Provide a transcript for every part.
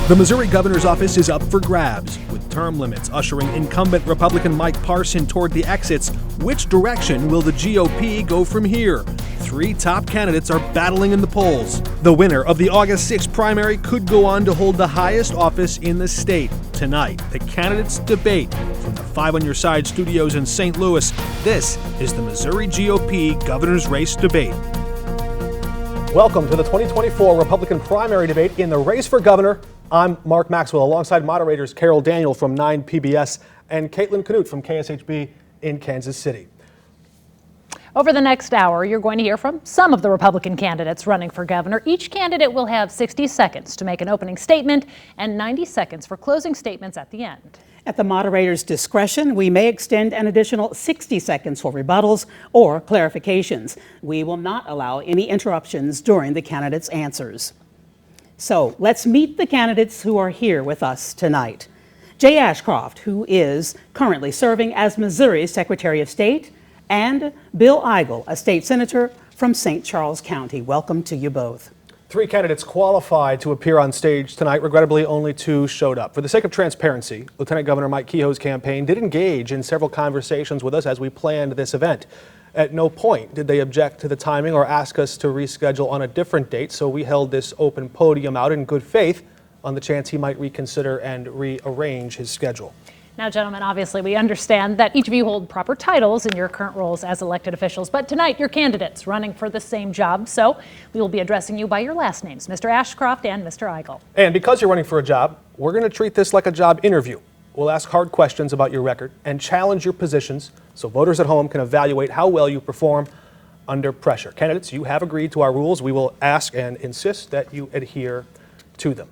The Missouri governor's office is up for grabs, with term limits ushering incumbent Republican Mike Parson toward the exits. Which direction will the GOP go from here? Three top candidates are battling in the polls. The winner of the August 6th primary could go on to hold the highest office in the state. Tonight, the candidates debate. From the 5 on Your Side studios in St. Louis, this is the Missouri GOP governor's race debate. Welcome to the 2024 Republican primary debate in the race for governor. I'm Mark Maxwell, alongside moderators Carol Daniel from 9 PBS and Caitlin Canute from KSHB in Kansas City. Over the next hour, you're going to hear from some of the Republican candidates running for governor. Each candidate will have 60 seconds to make an opening statement and 90 seconds for closing statements at the end. At the moderator's discretion, we may extend an additional 60 seconds for rebuttals or clarifications. We will not allow any interruptions during the candidates' answers. So let's meet the candidates who are here with us tonight. Jay Ashcroft, who is currently serving as Missouri's Secretary of State, and Bill Eigel, a state senator from St. Charles County. Welcome to you both. 3 candidates qualified to appear on stage tonight. Regrettably, only 2 showed up. For the sake of transparency, Lieutenant Governor Mike Kehoe's campaign did engage in several conversations with us as we planned this event. At no point did they object to the timing or ask us to reschedule on a different date, so we held this open podium out in good faith on the chance he might reconsider and rearrange his schedule. Now, gentlemen, obviously we understand that each of you hold proper titles in your current roles as elected officials, but tonight you're candidates running for the same job, so we will be addressing you by your last names, Mr. Ashcroft and Mr. Eigel. And because you're running for a job, we're going to treat this like a job interview. We'll ask hard questions about your record and challenge your positions so voters at home can evaluate how well you perform under pressure. Candidates, you have agreed to our rules. We will ask and insist that you adhere to them.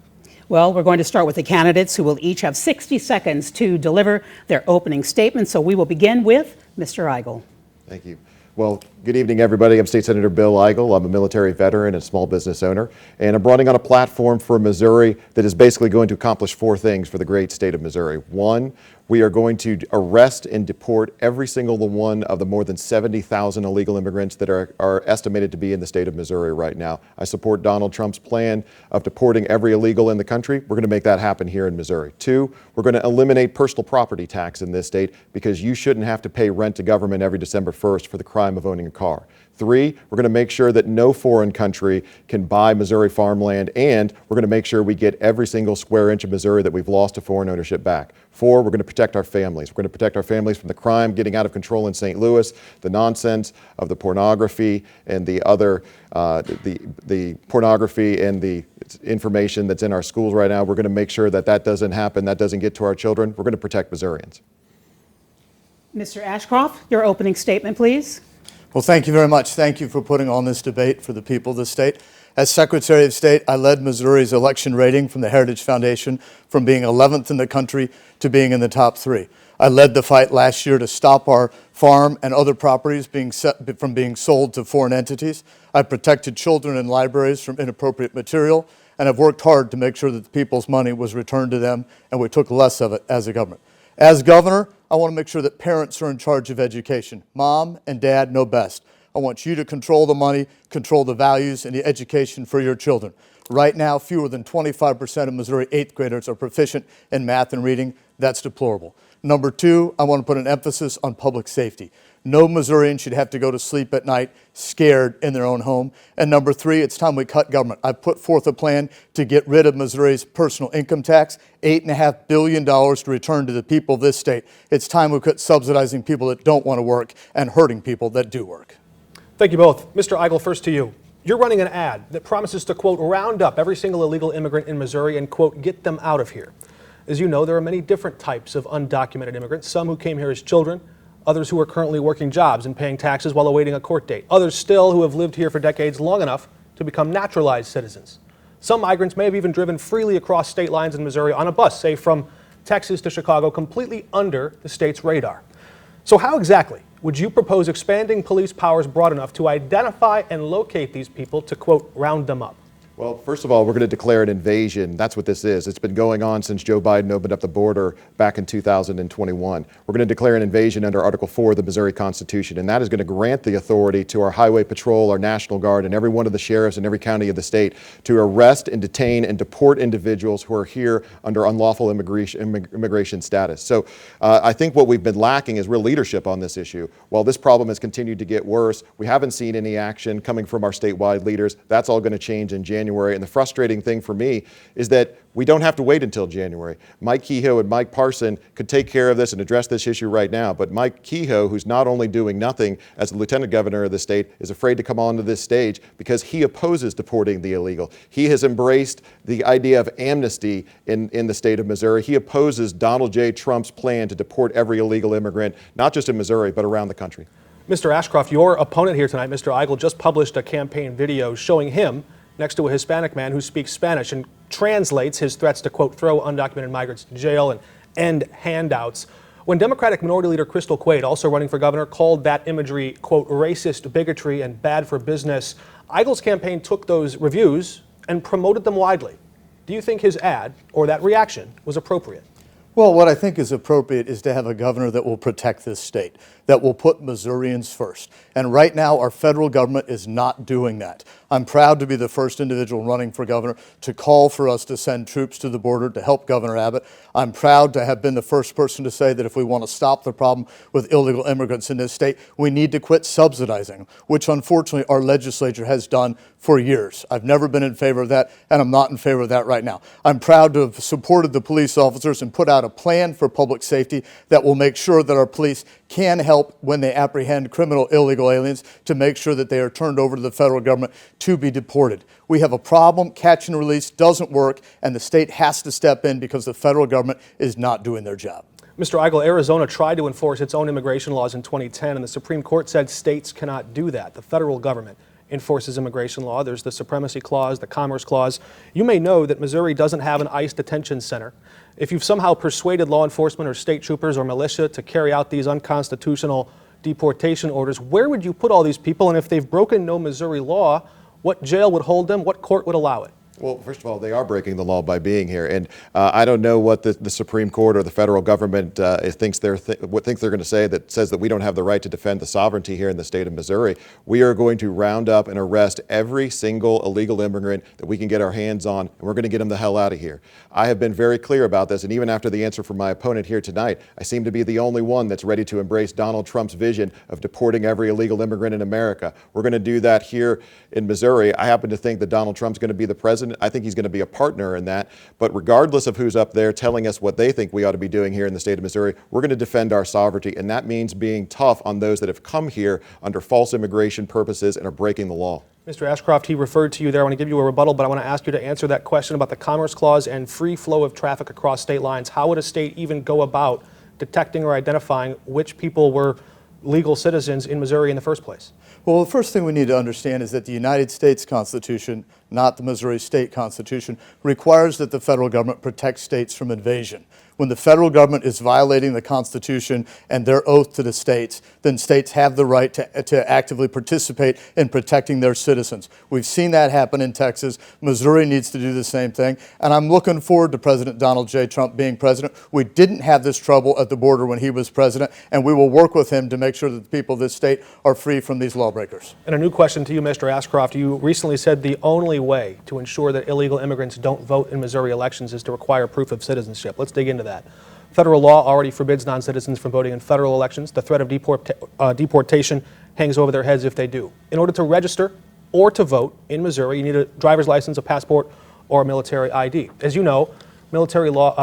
Well, we're going to start with the candidates who will each have 60 seconds to deliver their opening statement. So we will begin with Mr. Eigel. Thank you. Well, good evening, everybody. I'm State Senator Bill Eigel. I'm a military veteran and small business owner, and I'm running on a platform for Missouri that is basically going to accomplish 4 things for the great state of Missouri. 1, we are going to arrest and deport every single one of the more than 70,000 illegal immigrants that are estimated to be in the state of Missouri right now. I support Donald Trump's plan of deporting every illegal in the country. We're going to make that happen here in Missouri. 2, we're going to eliminate personal property tax in this state because you shouldn't have to pay rent to government every December 1st for the crime of owning a car. 3, we're going to make sure that no foreign country can buy Missouri farmland, and we're going to make sure we get every single square inch of Missouri that we've lost to foreign ownership back. 4, we're going to protect our families. We're going to protect our families from the crime getting out of control in St. Louis, the nonsense of the pornography and the other, the pornography and the information that's in our schools right now. We're going to make sure that that doesn't happen, that doesn't get to our children. We're going to protect Missourians. Mr. Ashcroft, your opening statement, please. Well, thank you very much. Thank you for putting on this debate for the people of the state. As Secretary of State, I led Missouri's election rating from the Heritage Foundation from being 11th in the country to being in the top 3. I led the fight last year to stop our farm and other properties from being sold to foreign entities. I protected children in libraries from inappropriate material, and I've worked hard to make sure that the people's money was returned to them and we took less of it as a government. As governor, I want to make sure that parents are in charge of education. Mom and dad know best. I want you to control the money, control the values, and the education for your children. Right now, fewer than 25% of Missouri 8th graders are proficient in math and reading. That's deplorable. Number 2, I want to put an emphasis on public safety. No Missourian should have to go to sleep at night scared in their own home. And number 3, it's time we cut government. I've put forth a plan to get rid of Missouri's personal income tax, $8.5 billion to return to the people of this state. It's time we quit subsidizing people that don't want to work and hurting people that do work. Thank you both. Mr. Eigel, first to you. You're running an ad that promises to, quote, round up every single illegal immigrant in Missouri and, quote, get them out of here. As you know, there are many different types of undocumented immigrants, some who came here as children, others who are currently working jobs and paying taxes while awaiting a court date, others still who have lived here for decades long enough to become naturalized citizens. Some migrants may have even driven freely across state lines in Missouri on a bus, say from Texas to Chicago, completely under the state's radar. So how exactly would you propose expanding police powers broad enough to identify and locate these people to, quote, round them up? Well, first of all, we're going to declare an invasion. That's what this is. It's been going on since Joe Biden opened up the border back in 2021. We're going to declare an invasion under Article 4 of the Missouri Constitution, and that is going to grant the authority to our Highway Patrol, our National Guard, and every one of the sheriffs in every county of the state to arrest and detain and deport individuals who are here under unlawful immigration status. So I think what we've been lacking is real leadership on this issue. While this problem has continued to get worse, we haven't seen any action coming from our statewide leaders. That's all going to change in January. And the frustrating thing for me is that we don't have to wait until January. Mike Kehoe and Mike Parson could take care of this and address this issue right now. But Mike Kehoe, who's not only doing nothing as the lieutenant governor of the state, is afraid to come onto this stage because he opposes deporting the illegal. He has embraced the idea of amnesty in the state of Missouri. He opposes Donald J. Trump's plan to deport every illegal immigrant, not just in Missouri, but around the country. Mr. Ashcroft, your opponent here tonight, Mr. Eigel, just published a campaign video showing him next to a Hispanic man who speaks Spanish and translates his threats to, quote, throw undocumented migrants to jail and end handouts. When Democratic Minority Leader Crystal Quaid, also running for governor, called that imagery, quote, racist bigotry and bad for business, Eigel's campaign took those reviews and promoted them widely. Do you think his ad, or that reaction, was appropriate? Well, what I think is appropriate is to have a governor that will protect this state, that will put Missourians first. And right now, our federal government is not doing that. I'm proud to be the first individual running for governor to call for us to send troops to the border to help Governor Abbott. I'm proud to have been the first person to say that if we want to stop the problem with illegal immigrants in this state, we need to quit subsidizing, which unfortunately our legislature has done for years. I've never been in favor of that, and I'm not in favor of that right now. I'm proud to have supported the police officers and put out a plan for public safety that will make sure that our police can help when they apprehend criminal illegal aliens to make sure that they are turned over to the federal government to be deported. We have a problem. Catch and release doesn't work, and the state has to step in because the federal government is not doing their job. Mr. Eigel, Arizona tried to enforce its own immigration laws in 2010, and the Supreme Court said states cannot do that. The federal government enforces immigration law. There's the Supremacy Clause, the Commerce Clause. You may know that Missouri doesn't have an ICE detention center. If you've somehow persuaded law enforcement or state troopers or militia to carry out these unconstitutional deportation orders, where would you put all these people? And if they've broken no Missouri law, what jail would hold them? What court would allow it? Well, first of all, they are breaking the law by being here, and I don't know what the Supreme Court or the federal government thinks they're going to say that says that we don't have the right to defend the sovereignty here in the state of Missouri. We are going to round up and arrest every single illegal immigrant that we can get our hands on, and we're going to get them the hell out of here. I have been very clear about this, and even after the answer from my opponent here tonight, I seem to be the only one that's ready to embrace Donald Trump's vision of deporting every illegal immigrant in America. We're going to do that here in Missouri. I happen to think that Donald Trump's going to be the president. I think he's going to be a partner in that. But regardless of who's up there telling us what they think we ought to be doing here in the state of Missouri, we're going to defend our sovereignty. And that means being tough on those that have come here under false immigration purposes and are breaking the law. Mr. Ashcroft, he referred to you there. I want to give you a rebuttal, but I want to ask you to answer that question about the Commerce Clause and free flow of traffic across state lines. How would a state even go about detecting or identifying which people were legal citizens in Missouri in the first place? Well, the first thing we need to understand is that the United States Constitution, not the Missouri State Constitution, requires that the federal government protect states from invasion. When the federal government is violating the Constitution and their oath to the states, then states have the right to actively participate in protecting their citizens. We've seen that happen in Texas. Missouri needs to do the same thing. And I'm looking forward to President Donald J. Trump being president. We didn't have this trouble at the border when he was president, and we will work with him to make sure that the people of this state are free from these lawbreakers. And a new question to you, Mr. Ashcroft. You recently said the only way to ensure that illegal immigrants don't vote in Missouri elections is to require proof of citizenship. Let's dig into that. Federal law already forbids non-citizens from voting in federal elections. The threat of deportation hangs over their heads if they do. In order to register or to vote in Missouri, you need a driver's license, a passport, or a military ID. As you know, Missouri law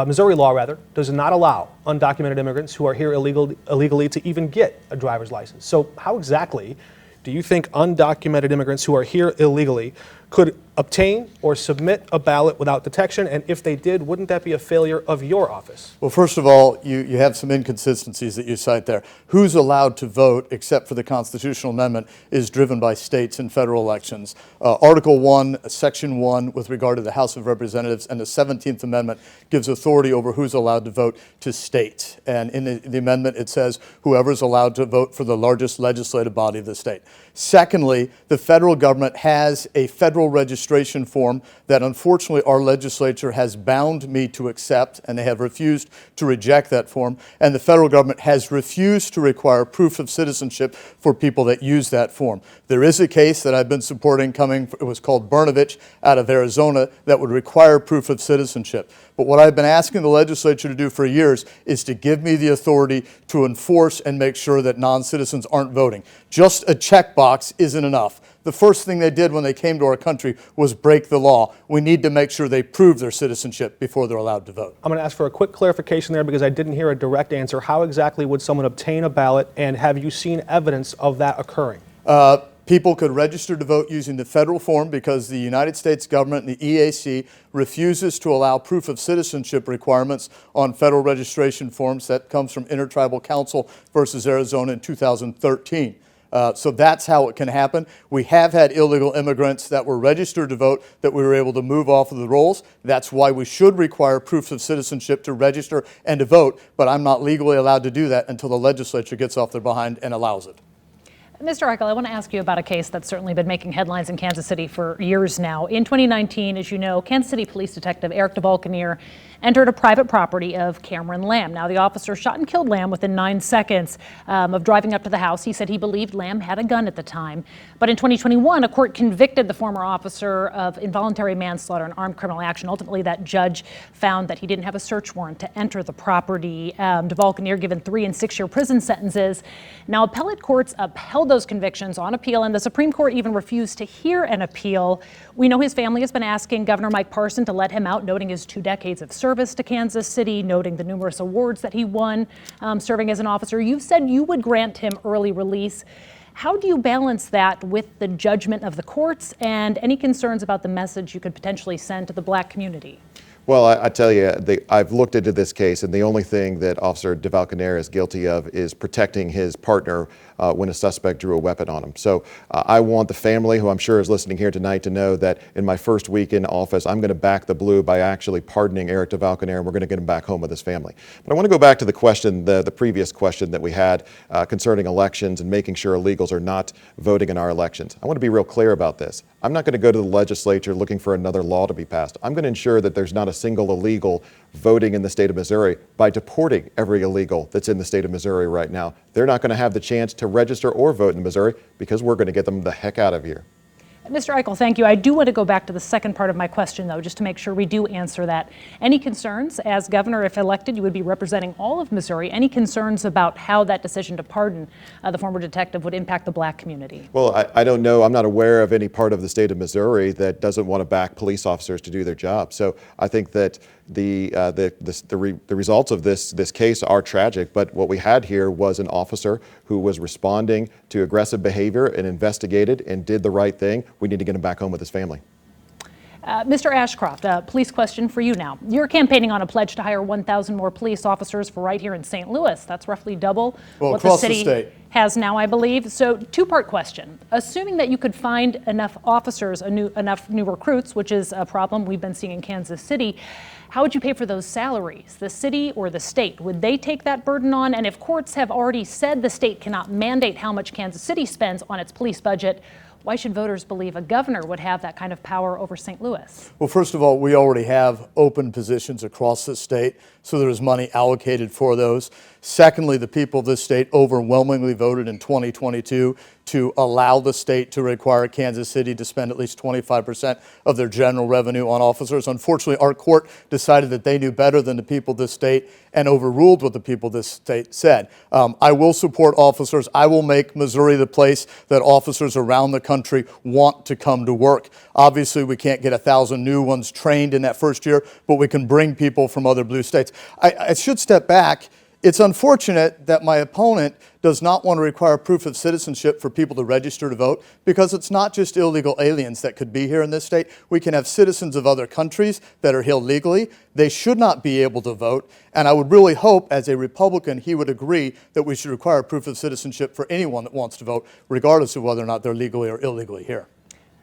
does not allow undocumented immigrants who are here illegally to even get a driver's license. So how exactly do you think undocumented immigrants who are here illegally could obtain or submit a ballot without detection? And if they did, wouldn't that be a failure of your office? Well, first of all, you have some inconsistencies that you cite there. Who's allowed to vote, except for the constitutional amendment, is driven by states in federal elections. Article 1, Section 1, with regard to the House of Representatives, and the 17th Amendment gives authority over who's allowed to vote to states. And in the amendment, it says whoever's allowed to vote for the largest legislative body of the state. Secondly, the federal government has a federal registration registration form that unfortunately our legislature has bound me to accept, and they have refused to reject that form. And the federal government has refused to require proof of citizenship for people that use that form. There is a case that I've been supporting it was called Brnovich out of Arizona, that would require proof of citizenship. But what I've been asking the legislature to do for years is to give me the authority to enforce and make sure that non-citizens aren't voting. Just a checkbox isn't enough. The first thing they did when they came to our country was break the law. We need to make sure they prove their citizenship before they're allowed to vote. I'm going to ask for a quick clarification there because I didn't hear a direct answer. How exactly would someone obtain a ballot, and have you seen evidence of that occurring? People could register to vote using the federal form because the United States government and the EAC refuses to allow proof of citizenship requirements on federal registration forms. That comes from Intertribal Council versus Arizona in 2013. So that's how it can happen. We have had illegal immigrants that were registered to vote that we were able to move off of the rolls. That's why we should require proofs of citizenship to register and to vote, but I'm not legally allowed to do that until the legislature gets off their behind and allows it. Mr. Eichel, I want to ask you about a case that's certainly been making headlines in Kansas City for years now. In 2019, as you know, Kansas City Police Detective Eric DeValcanier entered a private property of Cameron Lamb. Now, the officer shot and killed Lamb within 9 seconds of driving up to the house. He said he believed Lamb had a gun at the time. But in 2021, a court convicted the former officer of involuntary manslaughter and armed criminal action. Ultimately, that judge found that he didn't have a search warrant to enter the property. DeValcanier given 3- and 6-year prison sentences. Now, appellate courts upheld those convictions on appeal, and the Supreme Court even refused to hear an appeal. We know his family has been asking Governor Mike Parson to let him out, noting his 2 decades of service to Kansas City, noting the numerous awards that he won serving as an officer. You've said you would grant him early release. How do you balance that with the judgment of the courts and any concerns about the message you could potentially send to the black community? Well, I tell you, I've looked into this case, and the only thing that Officer DeValcanier is guilty of is protecting his partner when a suspect drew a weapon on him. So I want the family, who I'm sure is listening here tonight, to know that in my first week in office, I'm going to back the blue by actually pardoning Eric DeValcanier, and we're going to get him back home with his family. But I want to go back to the question, the previous question that we had concerning elections and making sure illegals are not voting in our elections. I want to be real clear about this. I'm not going to go to the legislature looking for another law to be passed. I'm going to ensure that there's not a single illegal voting in the state of Missouri by deporting every illegal that's in the state of Missouri right now. They're not going to have the chance to register or vote in Missouri because we're going to get them the heck out of here. Mr. Eichel, thank you. I do want to go back to the second part of my question, though, just to make sure we do answer that. Any concerns? As governor, if elected, you would be representing all of Missouri. Any concerns about how that decision to pardon the former detective would impact the black community? Well, I don't know. I'm not aware of any part of the state of Missouri that doesn't want to back police officers to do their job. So I think that the results of this case are tragic, but what we had here was an officer who was responding to aggressive behavior and investigated and did the right thing. We need to get him back home with his family. Mr. Ashcroft, a police question for you now. You're campaigning on a pledge to hire 1,000 more police officers for right here in St. Louis. That's roughly double what the city has now, I believe. So, two-part question. Assuming that you could find enough officers, enough new recruits, which is a problem we've been seeing in Kansas City, how would you pay for those salaries? The city or the state? Would they take that burden on? And if courts have already said the state cannot mandate how much Kansas City spends on its police budget, why should voters believe a governor would have that kind of power over St. Louis? Well, first of all, we already have open positions across the state, so there's money allocated for those. Secondly, the people of this state overwhelmingly voted in 2022 to allow the state to require Kansas City to spend at least 25% of their general revenue on officers. Unfortunately, our court decided that they knew better than the people of this state and overruled what the people of this state said. I will support officers. I will make Missouri the place that officers around the country want to come to work. Obviously, we can't get 1,000 new ones trained in that first year, but we can bring people from other blue states. I should step back. It's unfortunate that my opponent does not want to require proof of citizenship for people to register to vote, because it's not just illegal aliens that could be here in this state. We can have citizens of other countries that are here legally. They should not be able to vote. And I would really hope, as a Republican, he would agree that we should require proof of citizenship for anyone that wants to vote, regardless of whether or not they're legally or illegally here.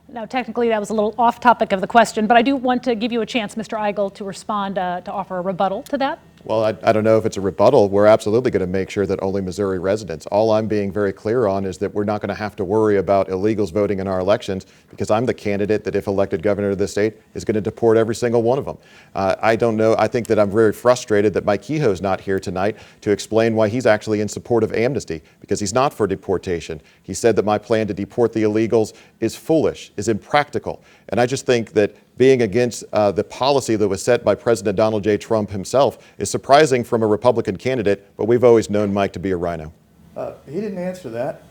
Now, technically, that was a little off topic of the question, but I do want to give you a chance, Mr. Eichel, to respond, to offer a rebuttal to that. Well, I don't know if it's a rebuttal. We're absolutely going to make sure that only Missouri residents. All I'm being very clear on is that we're not going to have to worry about illegals voting in our elections, because I'm the candidate that, if elected governor of the state, is going to deport every single one of them. I don't know. I think that I'm very frustrated that Mike Kehoe's not here tonight to explain why he's actually in support of amnesty, because he's not for deportation. He said that my plan to deport the illegals is foolish, is impractical. And I just think that being against the policy that was set by President Donald J. Trump himself is surprising from a Republican candidate, but we've always known Mike to be a rhino. He didn't answer that.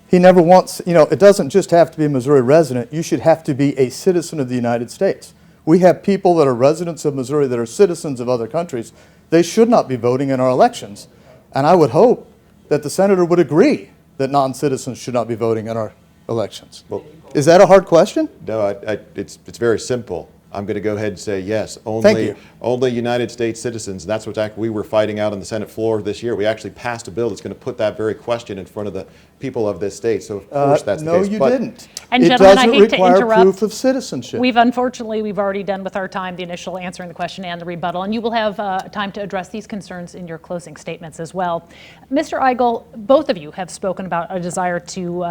He never wants, it doesn't just have to be a Missouri resident. You should have to be a citizen of the United States. We have people that are residents of Missouri that are citizens of other countries. They should not be voting in our elections. And I would hope that the senator would agree that non-citizens should not be voting in our elections. Well, is that a hard question? no, it's very simple. I'm going to go ahead and say yes. Thank you. Only United States citizens. That's what we were fighting out on the Senate floor this year. We actually passed a bill that's going to put that very question in front of the people of this state. So of course that's the case. No, you didn't. And it gentlemen, I doesn't hate to require interrupt. proof of citizenship. We've already done with our time the initial answering the question and the rebuttal, and you will have time to address these concerns in your closing statements as well. Mr. Eigel, both of you have spoken about a desire to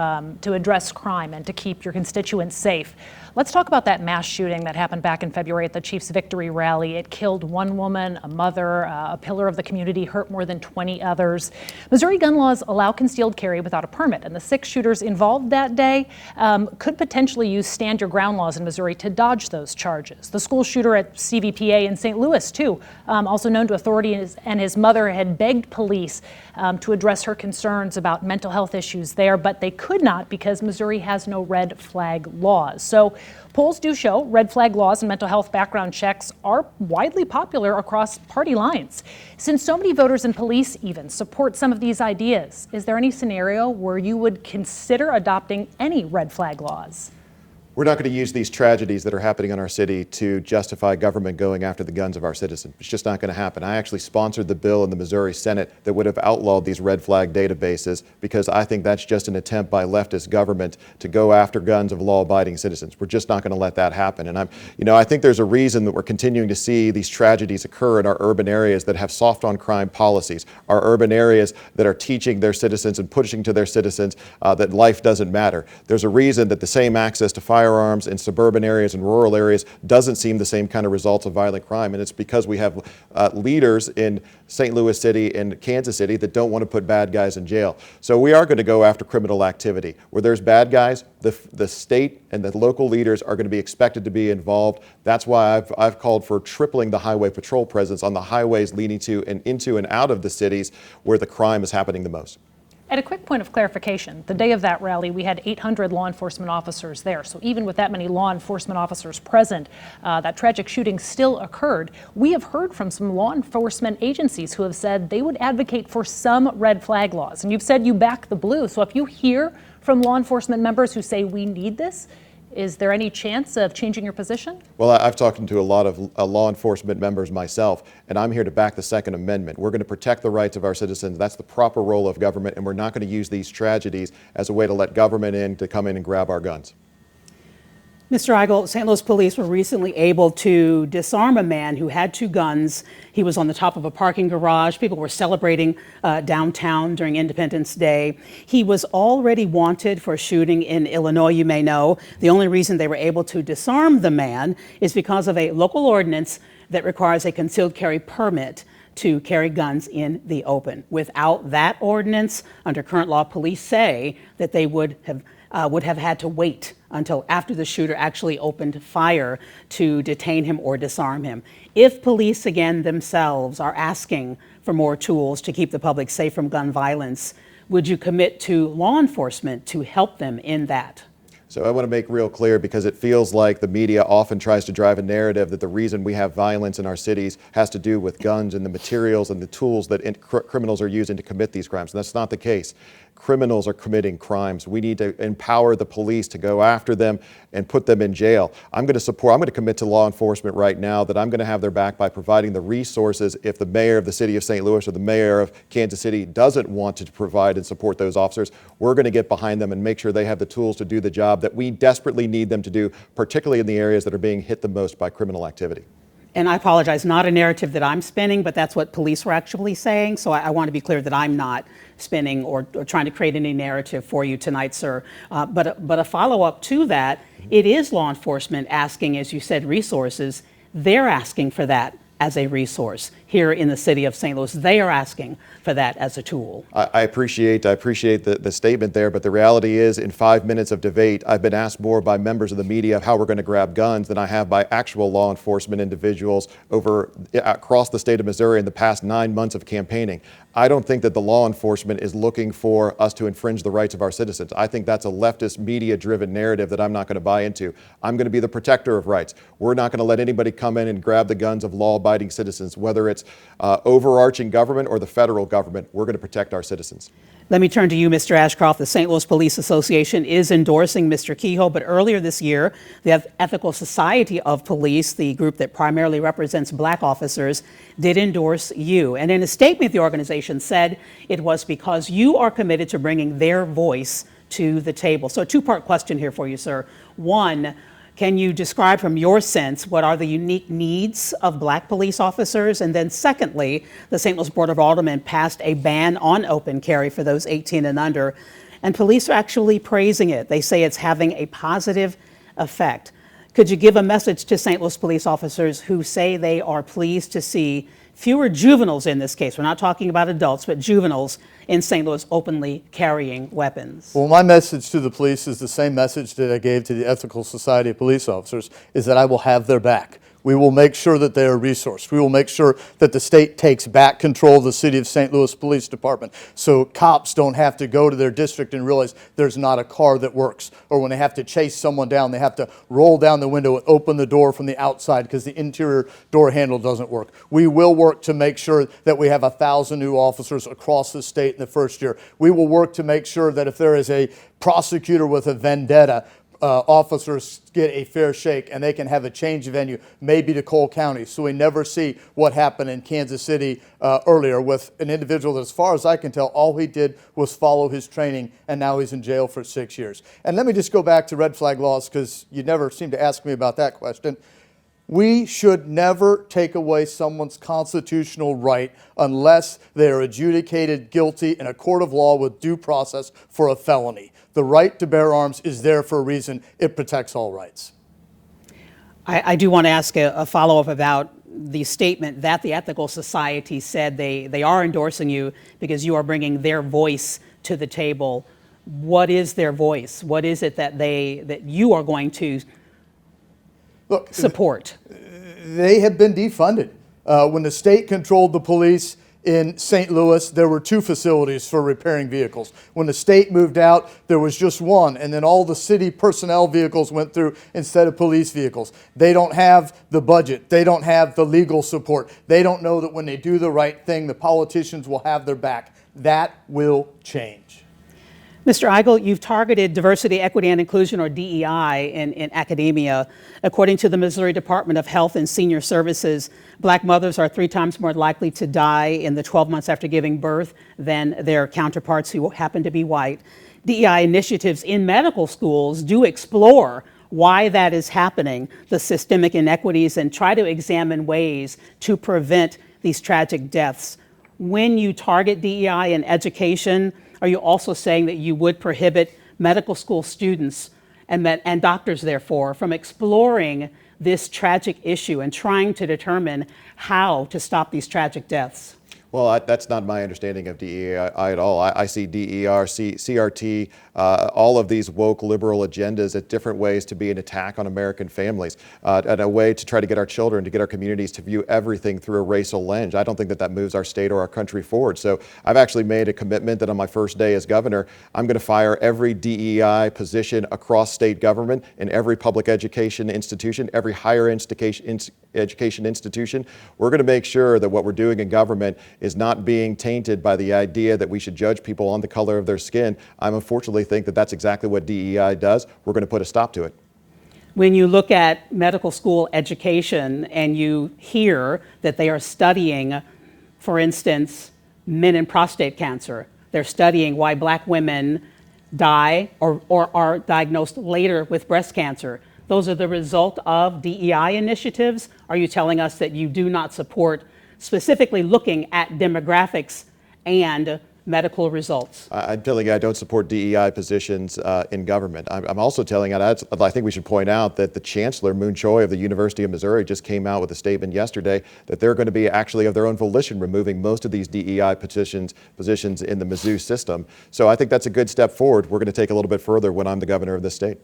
address crime and to keep your constituents safe. Let's talk about that mass shooting that happened back in February at the Chiefs Victory Rally. It killed one woman, a mother, a pillar of the community, hurt more than 20 others. Missouri gun laws allow concealed carry without a permit, and the 6 shooters involved that day could potentially use stand your ground laws in Missouri to dodge those charges. The school shooter at CVPA in St. Louis, too, also known to authorities, and his mother had begged police to address her concerns about mental health issues there, but they could not because Missouri has no red flag laws. So polls do show red flag laws and mental health background checks are widely popular across party lines. Since so many voters and police even support some of these ideas, is there any scenario where you would consider adopting any red flag laws? We're not going to use these tragedies that are happening in our city to justify government going after the guns of our citizens. It's just not going to happen. I actually sponsored the bill in the Missouri Senate that would have outlawed these red flag databases, because I think that's just an attempt by leftist government to go after guns of law-abiding citizens. We're just not going to let that happen. And I think there's a reason that we're continuing to see these tragedies occur in our urban areas that have soft on crime policies, our urban areas that are teaching their citizens and pushing to their citizens that life doesn't matter. There's a reason that the same access to firearms in suburban areas and rural areas doesn't seem the same kind of results of violent crime, and it's because we have leaders in St. Louis City and Kansas City that don't want to put bad guys in jail. So we are going to go after criminal activity. Where there's bad guys, the state and the local leaders are going to be expected to be involved. That's why I've called for tripling the highway patrol presence on the highways leading to and into and out of the cities where the crime is happening the most. At a quick point of clarification, the day of that rally, we had 800 law enforcement officers there. So even with that many law enforcement officers present, that tragic shooting still occurred. We have heard from some law enforcement agencies who have said they would advocate for some red flag laws. And you've said you back the blue. So if you hear from law enforcement members who say we need this, is there any chance of changing your position? Well, I've talked to a lot of law enforcement members myself, and I'm here to back the Second Amendment. We're going to protect the rights of our citizens. That's the proper role of government, and we're not going to use these tragedies as a way to let government in to come in and grab our guns. Mr. Eigel, St. Louis police were recently able to disarm a man who had 2 guns. He was on the top of a parking garage. People were celebrating downtown during Independence Day. He was already wanted for a shooting in Illinois, you may know. The only reason they were able to disarm the man is because of a local ordinance that requires a concealed carry permit to carry guns in the open. Without that ordinance, under current law, police say that they would have had to wait until after the shooter actually opened fire to detain him or disarm him. If police, again, themselves are asking for more tools to keep the public safe from gun violence, would you commit to law enforcement to help them in that? So I want to make real clear, because it feels like the media often tries to drive a narrative that the reason we have violence in our cities has to do with guns and the materials and the tools that criminals are using to commit these crimes. And that's not the case. Criminals are committing crimes. We need to empower the police to go after them and put them in jail. I'm going to commit to law enforcement right now that I'm going to have their back by providing the resources if the mayor of the city of St. Louis or the mayor of Kansas City doesn't want to provide and support those officers. We're going to get behind them and make sure they have the tools to do the job that we desperately need them to do, particularly in the areas that are being hit the most by criminal activity. And I apologize, not a narrative that I'm spinning, but that's what police were actually saying. So I want to be clear that I'm not spinning or trying to create any narrative for you tonight, sir. But a follow-up to that, it is law enforcement asking, as you said, resources. They're asking for that as a resource here in the city of St. Louis. They are asking for that as a tool. I appreciate the statement there, but the reality is in 5 minutes of debate, I've been asked more by members of the media of how we're going to grab guns than I have by actual law enforcement individuals across the state of Missouri in the past 9 months of campaigning. I don't think that the law enforcement is looking for us to infringe the rights of our citizens. I think that's a leftist media-driven narrative that I'm not going to buy into. I'm going to be the protector of rights. We're not going to let anybody come in and grab the guns of law-abiding citizens, whether it's overarching government or the federal government. We're going to protect our citizens. Let me turn to you, Mr. Ashcroft. The St. Louis Police Association is endorsing Mr. Kehoe, but earlier this year, the Ethical Society of Police, the group that primarily represents black officers, did endorse you. And in a statement, the organization said it was because you are committed to bringing their voice to the table. So a two-part question here for you, sir. One, can you describe from your sense what are the unique needs of black police officers? And then secondly, the St. Louis Board of Aldermen passed a ban on open carry for those 18 and under, and police are actually praising it. They say it's having a positive effect. Could you give a message to St. Louis police officers who say they are pleased to see fewer juveniles in this case? We're not talking about adults, but juveniles in St. Louis openly carrying weapons. Well, my message to the police is the same message that I gave to the Ethical Society of Police Officers, is that I will have their back. We will make sure that they are resourced. We will make sure that the state takes back control of the City of St. Louis Police Department, so cops don't have to go to their district and realize there's not a car that works. Or when they have to chase someone down, they have to roll down the window and open the door from the outside because the interior door handle doesn't work. We will work to make sure that we have 1,000 new officers across the state in the first year. We will work to make sure that if there is a prosecutor with a vendetta, officers get a fair shake and they can have a change of venue, maybe to Cole County, so we never see what happened in Kansas City earlier with an individual that, as far as I can tell, all he did was follow his training, and now he's in jail for 6 years. And let me just go back to red flag laws, because you never seem to ask me about that question. We should never take away someone's constitutional right unless they are adjudicated guilty in a court of law with due process for a felony. The right to bear arms is there for a reason. It protects all rights. I do want to ask a follow-up about the statement that the Ethical Society said they are endorsing you because you are bringing their voice to the table. What is their voice? What is it that you are going to support? They have been defunded. When the state controlled the police in St. Louis, there were 2 facilities for repairing vehicles. When the state moved out, there was just 1, and then all the city personnel vehicles went through instead of police vehicles. They don't have the budget. They don't have the legal support. They don't know that when they do the right thing, the politicians will have their back. That will change. Mr. Eigel, you've targeted diversity, equity, and inclusion, or DEI, in academia. According to the Missouri Department of Health and Senior Services, black mothers are 3 times more likely to die in the 12 months after giving birth than their counterparts who happen to be white. DEI initiatives in medical schools do explore why that is happening, the systemic inequities, and try to examine ways to prevent these tragic deaths. When you target DEI in education, are you also saying that you would prohibit medical school students and doctors, therefore, from exploring this tragic issue and trying to determine how to stop these tragic deaths? Well, that's not my understanding of DEI at all. I see DER, CRT, all of these woke liberal agendas as different ways to be an attack on American families, and a way to try to get our children, to get our communities to view everything through a racial lens. I don't think that moves our state or our country forward. So I've actually made a commitment that on my first day as governor, I'm going to fire every DEI position across state government in every public education institution, every higher education institution. We're going to make sure that what we're doing in government is not being tainted by the idea that we should judge people on the color of their skin. I unfortunately think that that's exactly what DEI does. We're going to put a stop to it. When you look at medical school education and you hear that they are studying, for instance, men and prostate cancer, they're studying why black women die or are diagnosed later with breast cancer. Those are the result of DEI initiatives? Are you telling us that you do not support specifically looking at demographics and medical results? I'm telling you, I don't support DEI positions in government. I'm also telling you, I think we should point out that the Chancellor, Moon Choi of the University of Missouri, just came out with a statement yesterday that they're going to be actually of their own volition removing most of these DEI positions in the Mizzou system. So I think that's a good step forward. We're going to take a little bit further when I'm the governor of this state.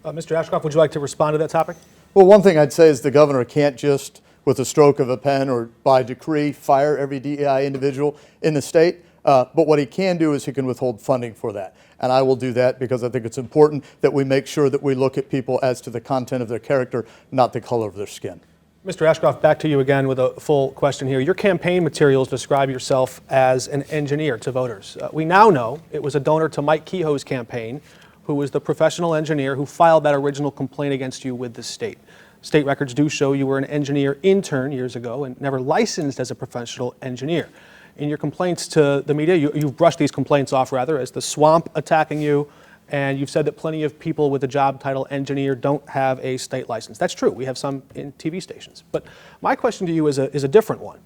Mr. Ashcroft, would you like to respond to that topic? Well, one thing I'd say is the governor can't just, with a stroke of a pen or by decree, fire every DEI individual in the state. But what he can do is he can withhold funding for that. And I will do that because I think it's important that we make sure that we look at people as to the content of their character, not the color of their skin. Mr. Ashcroft, back to you again with a full question here. Your campaign materials describe yourself as an engineer to voters. We now know it was a donor to Mike Kehoe's campaign, who was the professional engineer who filed that original complaint against you with the state. State records do show you were an engineer intern years ago and never licensed as a professional engineer. In your complaints to the media, you've brushed these complaints off rather as the swamp attacking you, and you've said that plenty of people with the job title engineer don't have a state license. That's true. We have some in TV stations. But my question to you is a different one.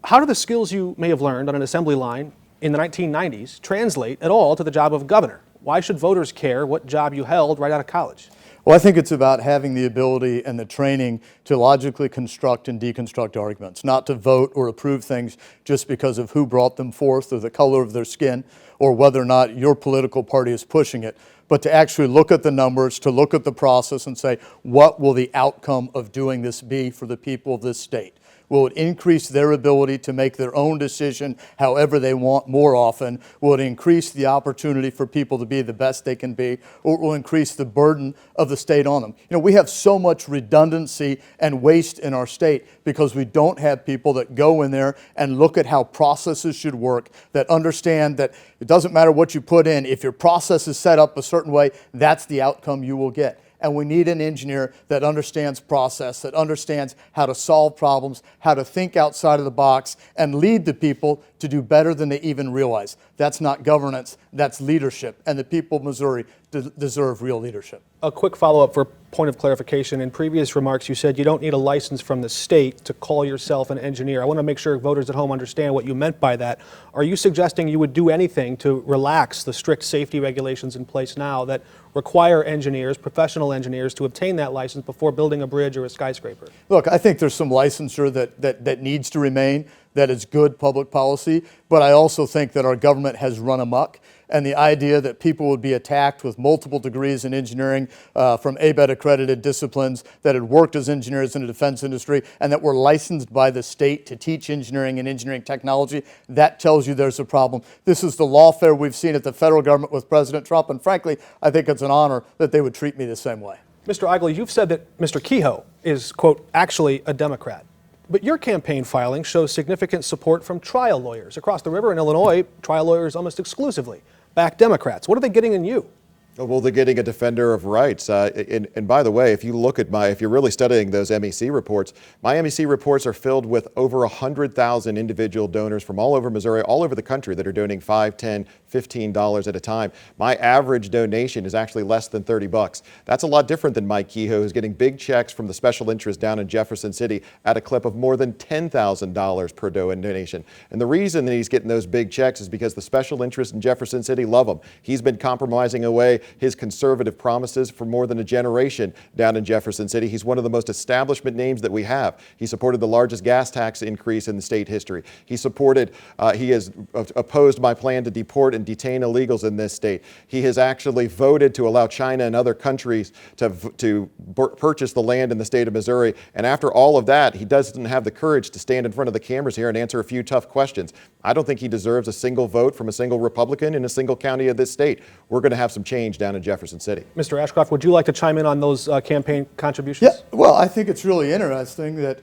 How do the skills you may have learned on an assembly line in the 1990s translate at all to the job of governor? Why should voters care what job you held right out of college? Well, I think it's about having the ability and the training to logically construct and deconstruct arguments, not to vote or approve things just because of who brought them forth or the color of their skin or whether or not your political party is pushing it, but to actually look at the numbers, to look at the process and say, what will the outcome of doing this be for the people of this state? Will it increase their ability to make their own decision however they want more often? Will it increase the opportunity for people to be the best they can be? Or will it increase the burden of the state on them? You know, we have so much redundancy and waste in our state because we don't have people that go in there and look at how processes should work, that understand that it doesn't matter what you put in. If your process is set up a certain way, that's the outcome you will get. And we need an engineer that understands process, that understands how to solve problems, how to think outside of the box, and lead the people to do better than they even realize. That's not governance, that's leadership. And the people of Missouri deserve real leadership. A quick follow-up for point of clarification. In previous remarks, you said you don't need a license from the state to call yourself an engineer. I want to make sure voters at home understand what you meant by that. Are you suggesting you would do anything to relax the strict safety regulations in place now that require engineers, professional engineers, to obtain that license before building a bridge or a skyscraper? Look, I think there's some licensure that needs to remain, that is good public policy, but I also think that our government has run amok. And the idea that people would be attacked with multiple degrees in engineering from ABET accredited disciplines, that had worked as engineers in the defense industry, and that were licensed by the state to teach engineering and engineering technology, that tells you there's a problem. This is the lawfare we've seen at the federal government with President Trump, and frankly, I think it's an honor that they would treat me the same way. Mr. Eigel, you've said that Mr. Kehoe is, quote, actually a Democrat. But your campaign filing shows significant support from trial lawyers. Across the river in Illinois, trial lawyers almost exclusively back Democrats. What are they getting in you? Well, they're getting a defender of rights. And by the way, if you look at if you're really studying those MEC reports, my MEC reports are filled with over 100,000 individual donors from all over Missouri, all over the country that are donating $5, $10, $15 at a time. My average donation is actually less than $30. That's a lot different than Mike Kehoe, who's getting big checks from the special interest down in Jefferson City at a clip of more than $10,000 per donation. And the reason that he's getting those big checks is because the special interest in Jefferson City love him. He's been compromising away his conservative promises for more than a generation down in Jefferson City. He's one of the most establishment names that we have. He supported the largest gas tax increase in the state history. He has opposed my plan to deport and detain illegals in this state. He has actually voted to allow China and other countries to purchase the land in the state of Missouri. And after all of that, he doesn't have the courage to stand in front of the cameras here and answer a few tough questions. I don't think he deserves a single vote from a single Republican in a single county of this state. We're going to have some change down in Jefferson City. Mr. Ashcroft, would you like to chime in on those campaign contributions? Yeah, well, I think it's really interesting that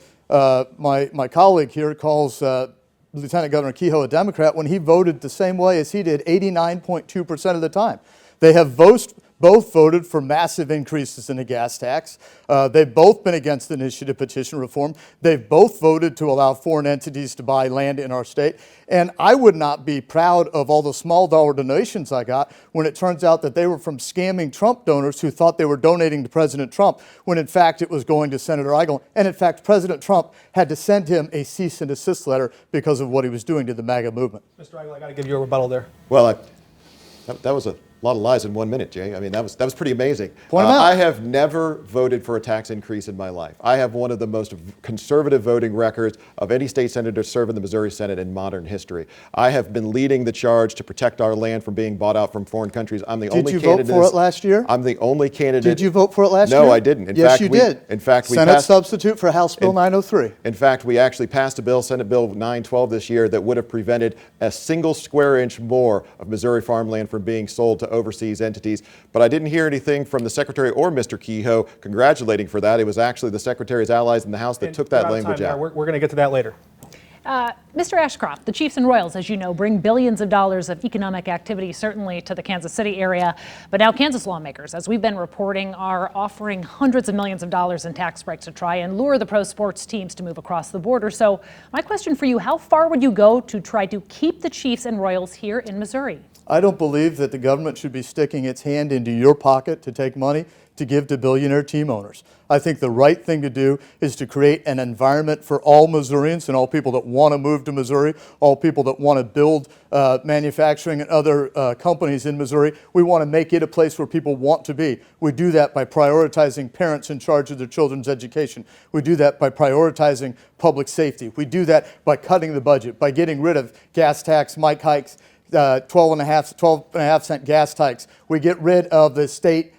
my colleague here calls Lieutenant Governor Kehoe a Democrat when he voted the same way as he did 89.2% of the time. They have both voted for massive increases in the gas tax. They've both been against initiative petition reform. They've both voted to allow foreign entities to buy land in our state. And I would not be proud of all the small dollar donations I got when it turns out that they were from scamming Trump donors who thought they were donating to President Trump, when in fact it was going to Senator Eigel. And in fact, President Trump had to send him a cease and desist letter because of what he was doing to the MAGA movement. Mr. Eigel, I got to give you a rebuttal there. Well, that was a lot of lies in 1 minute, Jay. I mean, that was pretty amazing. Point 'em out. I have never voted for a tax increase in my life. I have one of the most conservative voting records of any state senator served in the Missouri Senate in modern history. I have been leading the charge to protect our land from being bought out from foreign countries. I'm the only candidate. Did you vote for it last year? I'm the only candidate. Did you vote for it last year? No, I didn't. Yes, you did. In fact, we Senate passed. substitute for House Bill 903. In fact, we actually passed a bill, Senate Bill 912 this year, that would have prevented a single square inch more of Missouri farmland from being sold to overseas entities. But I didn't hear anything from the Secretary or Mr. Kehoe congratulating for that. It was actually the Secretary's allies in the House that took that language out. We're going to get to that later. Mr. Ashcroft, the Chiefs and Royals, as you know, bring billions of dollars of economic activity certainly to the Kansas City area. But now Kansas lawmakers, as we've been reporting, are offering hundreds of millions of dollars in tax breaks to try and lure the pro sports teams to move across the border. So my question for you, how far would you go to try to keep the Chiefs and Royals here in Missouri? I don't believe that the government should be sticking its hand into your pocket to take money to give to billionaire team owners. I think the right thing to do is to create an environment for all Missourians and all people that want to move to Missouri, all people that want to build manufacturing and other companies in Missouri. We want to make it a place where people want to be. We do that by prioritizing parents in charge of their children's education. We do that by prioritizing public safety. We do that by cutting the budget, by getting rid of gas tax, Mike hikes, 12.5 cent gas tax. We get rid of the state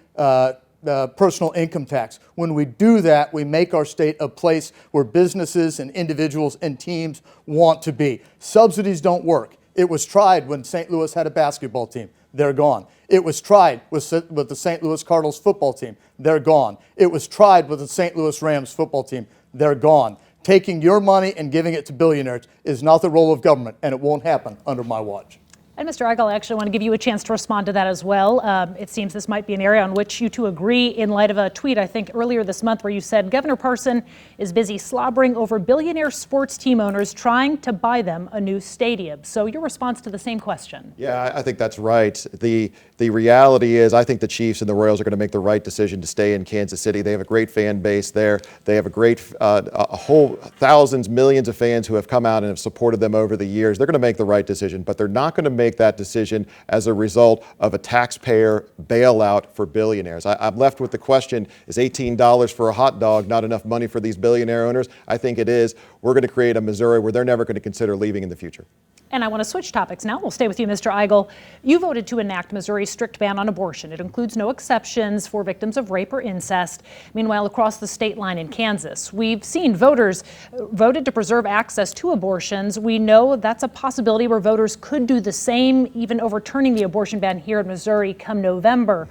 personal income tax. When we do that, we make our state a place where businesses and individuals and teams want to be. Subsidies don't work. It was tried when St. Louis had a basketball team. They're gone. It was tried with the St. Louis Cardinals football team. They're gone. It was tried with the St. Louis Rams football team. They're gone. Taking your money and giving it to billionaires is not the role of government, and it won't happen under my watch. And Mr. Eigel, I actually want to give you a chance to respond to that as well. It seems this might be an area on which you two agree in light of a tweet, I think, earlier this month where you said Governor Parson is busy slobbering over billionaire sports team owners trying to buy them a new stadium. So your response to the same question? Yeah, I think that's right. The reality is I think the Chiefs and the Royals are going to make the right decision to stay in Kansas City. They have a great fan base there. They have a great, a whole thousands, millions of fans who have come out and have supported them over the years. They're going to make the right decision, but they're not going to make that decision as a result of a taxpayer bailout for billionaires. I'm left with the question, is $18 for a hot dog not enough money for these billionaire owners? I think it is. We're going to create a Missouri where they're never going to consider leaving in the future. And I want to switch topics now. We'll stay with you, Mr. Eigel. You voted to enact Missouri's strict ban on abortion. It includes no exceptions for victims of rape or incest. Meanwhile, across the state line in Kansas, we've seen voters voted to preserve access to abortions. We know that's a possibility where voters could do the same, even overturning the abortion ban here in Missouri come November.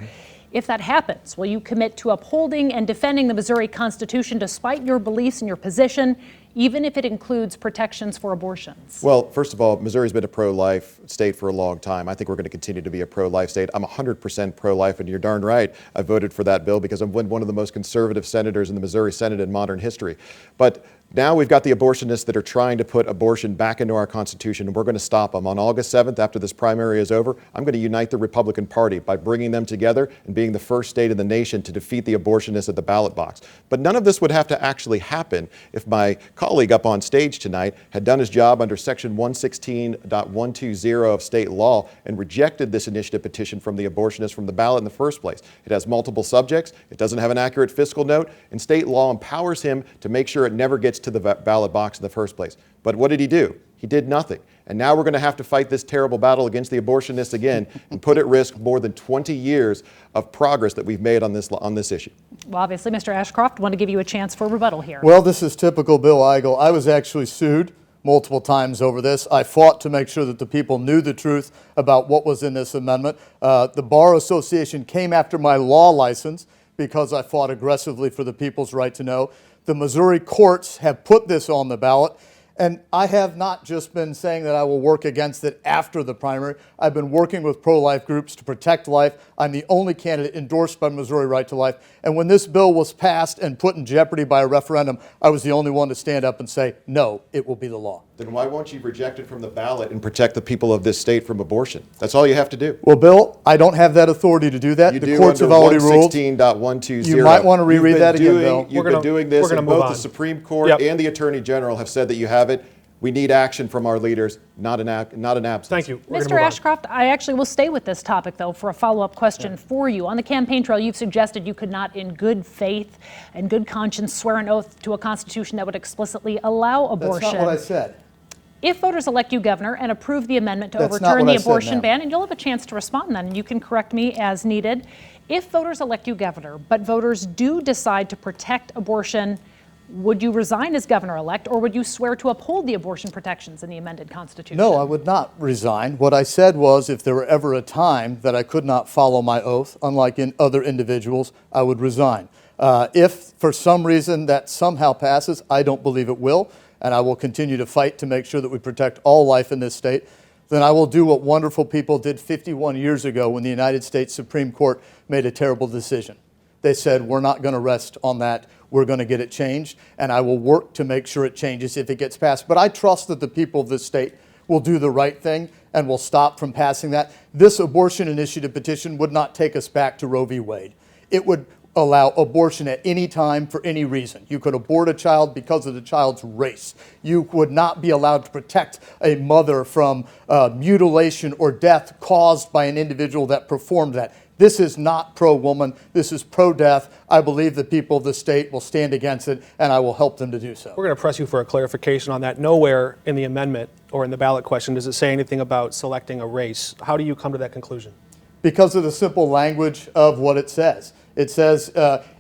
If that happens, will you commit to upholding and defending the Missouri Constitution despite your beliefs and your position, even if it includes protections for abortions? Well, first of all, Missouri's been a pro-life state for a long time. I think we're going to continue to be a pro-life state. I'm 100% pro-life, and you're darn right I voted for that bill because I'm one of the most conservative senators in the Missouri Senate in modern history. But now we've got the abortionists that are trying to put abortion back into our Constitution, and we're going to stop them. On August 7th, after this primary is over, I'm going to unite the Republican Party by bringing them together and being the first state in the nation to defeat the abortionists at the ballot box. But none of this would have to actually happen if my colleague up on stage tonight had done his job under Section 116.120 of state law and rejected this initiative petition from the abortionists from the ballot in the first place. It has multiple subjects, it doesn't have an accurate fiscal note, and state law empowers him to make sure it never gets to the ballot box in the first place. But what did he do? He did nothing. And now we're going to have to fight this terrible battle against the abortionists again and put at risk more than 20 years of progress that we've made on this issue. Well, obviously, Mr. Ashcroft, want to give you a chance for rebuttal here. Well, this is typical Bill Eigel. I was actually sued multiple times over this. I fought to make sure that the people knew the truth about what was in this amendment. The Bar Association came after my law license because I fought aggressively for the people's right to know. The Missouri courts have put this on the ballot. And I have not just been saying that I will work against it after the primary. I've been working with pro-life groups to protect life. I'm the only candidate endorsed by Missouri Right to Life. And when this bill was passed and put in jeopardy by a referendum, I was the only one to stand up and say, no, it will be the law. Then why won't you reject it from the ballot and protect the people of this state from abortion? That's all you have to do. Well, Bill, I don't have that authority to do that. You The do courts under have already ruled. 116.120. You might want to reread that again, Bill. You've been doing this, we're gonna and move both on. the Supreme Court Yep. and the Attorney General have said that you have it. We need action from our leaders, not an absence. Thank you. We're gonna Mr. move on. Ashcroft, I actually will stay with this topic, though, for a follow-up question for you. On the campaign trail, you've suggested you could not, in good faith and good conscience, swear an oath to a Constitution that would explicitly allow abortion. That's not what I said. If voters elect you governor and approve the amendment to That's not overturn what the I said, abortion ma'am. ban, and you'll have a chance to respond then, and you can correct me as needed. If voters elect you governor, but voters do decide to protect abortion, would you resign as governor-elect, or would you swear to uphold the abortion protections in the amended Constitution? No, I would not resign. What I said was if there were ever a time that I could not follow my oath, unlike in other individuals, I would resign. If for some reason that somehow passes, I don't believe it will, and I will continue to fight to make sure that we protect all life in this state, then I will do what wonderful people did 51 years ago when the United States Supreme Court made a terrible decision. They said, we're not going to rest on that. We're going to get it changed, and I will work to make sure it changes if it gets passed. But I trust that the people of this state will do the right thing and will stop from passing that. This abortion initiative petition would not take us back to Roe v. Wade. It would allow abortion at any time for any reason. You could abort a child because of the child's race. You would not be allowed to protect a mother from mutilation or death caused by an individual that performed that. This is not pro-woman. This is pro-death. I believe the people of the state will stand against it, and I will help them to do so. We're going to press you for a clarification on that. Nowhere in the amendment or in the ballot question does it say anything about selecting a race. How do you come to that conclusion? Because of the simple language of what it says. It says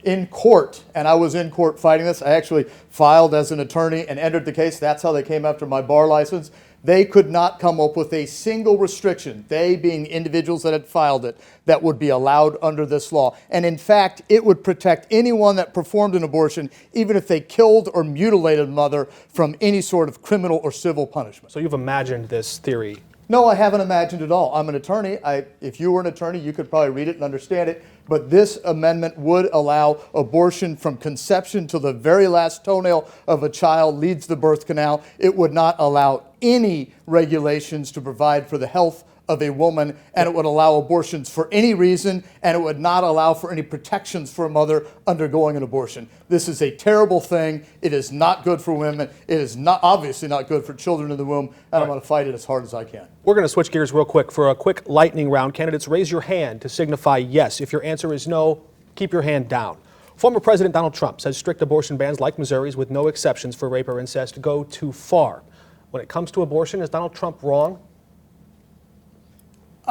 in court, and I was in court fighting this. I actually filed as an attorney and entered the case. That's how they came after my bar license. They could not come up with a single restriction, they being individuals that had filed it, that would be allowed under this law. And in fact, it would protect anyone that performed an abortion, even if they killed or mutilated a mother, from any sort of criminal or civil punishment. So you've imagined this theory. No, I haven't imagined it all. I'm an attorney. If you were an attorney, you could probably read it and understand it. But this amendment would allow abortion from conception to the very last toenail of a child leads the birth canal. It would not allow any regulations to provide for the health of a woman, and it would allow abortions for any reason, and it would not allow for any protections for a mother undergoing an abortion. This is a terrible thing. It is not good for women. It is not obviously not good for children in the womb, and I'm going to fight it as hard as I can. We're going to switch gears real quick for a quick lightning round. Candidates, raise your hand to signify yes. If your answer is no, keep your hand down. Former President Donald Trump says strict abortion bans like Missouri's with no exceptions for rape or incest go too far. When it comes to abortion, is Donald Trump wrong?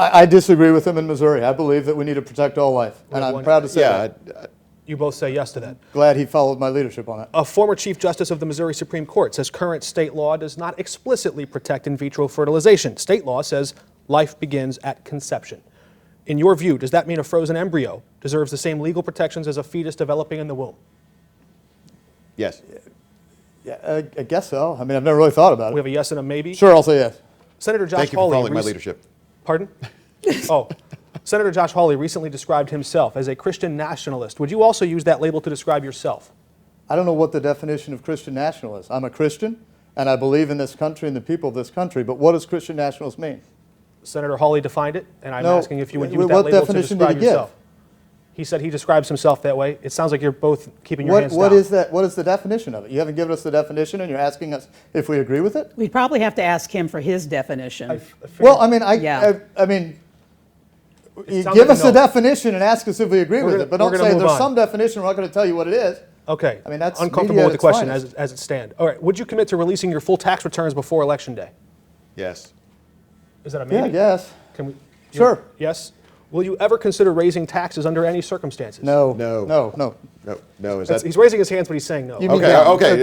I disagree with him in Missouri. I believe that we need to protect all life, and I'm proud to say that. You both say yes to that. Glad he followed my leadership on that. A former Chief Justice of the Missouri Supreme Court says current state law does not explicitly protect in vitro fertilization. State law says life begins at conception. In your view, does that mean a frozen embryo deserves the same legal protections as a fetus developing in the womb? Yes. Yeah, I guess so. I mean, I've never really thought about We it. have a yes and a maybe. Sure, I'll say yes. Senator Josh Thank you for Hawley. following my leadership. Pardon? Oh. Senator Josh Hawley recently described himself as a Christian nationalist. Would you also use that label to describe yourself? I don't know what the definition of Christian national is. I'm a Christian, and I believe in this country and the people of this country, but what does Christian nationalist mean? Senator Hawley defined it, and I'm No, asking if you would use what that label to definition did he describe give? yourself. He said he describes himself that way. It sounds like you're both keeping your hands What down. is that? What is the definition of it? You haven't given us the definition, and you're asking us if we agree with it? We'd probably have to ask him for his definition. Well, I mean, Yeah. I mean, you sounds give like us a the no. definition and ask us if we agree with gonna- it, but we're don't gonna say move there's on. some definition, we're not going to tell you what it is. Okay. I mean, that's uncomfortable media with the at its question finest. as it stands. All right. Would you commit to releasing your full tax returns before Election Day? Yes. Is that a Yeah, maybe? yes. Can we? Sure. Yes. Will you ever consider raising taxes under any circumstances? No. No. No. No. No. Is that He's raising his hands, but he's saying no. You mean okay? down. Okay.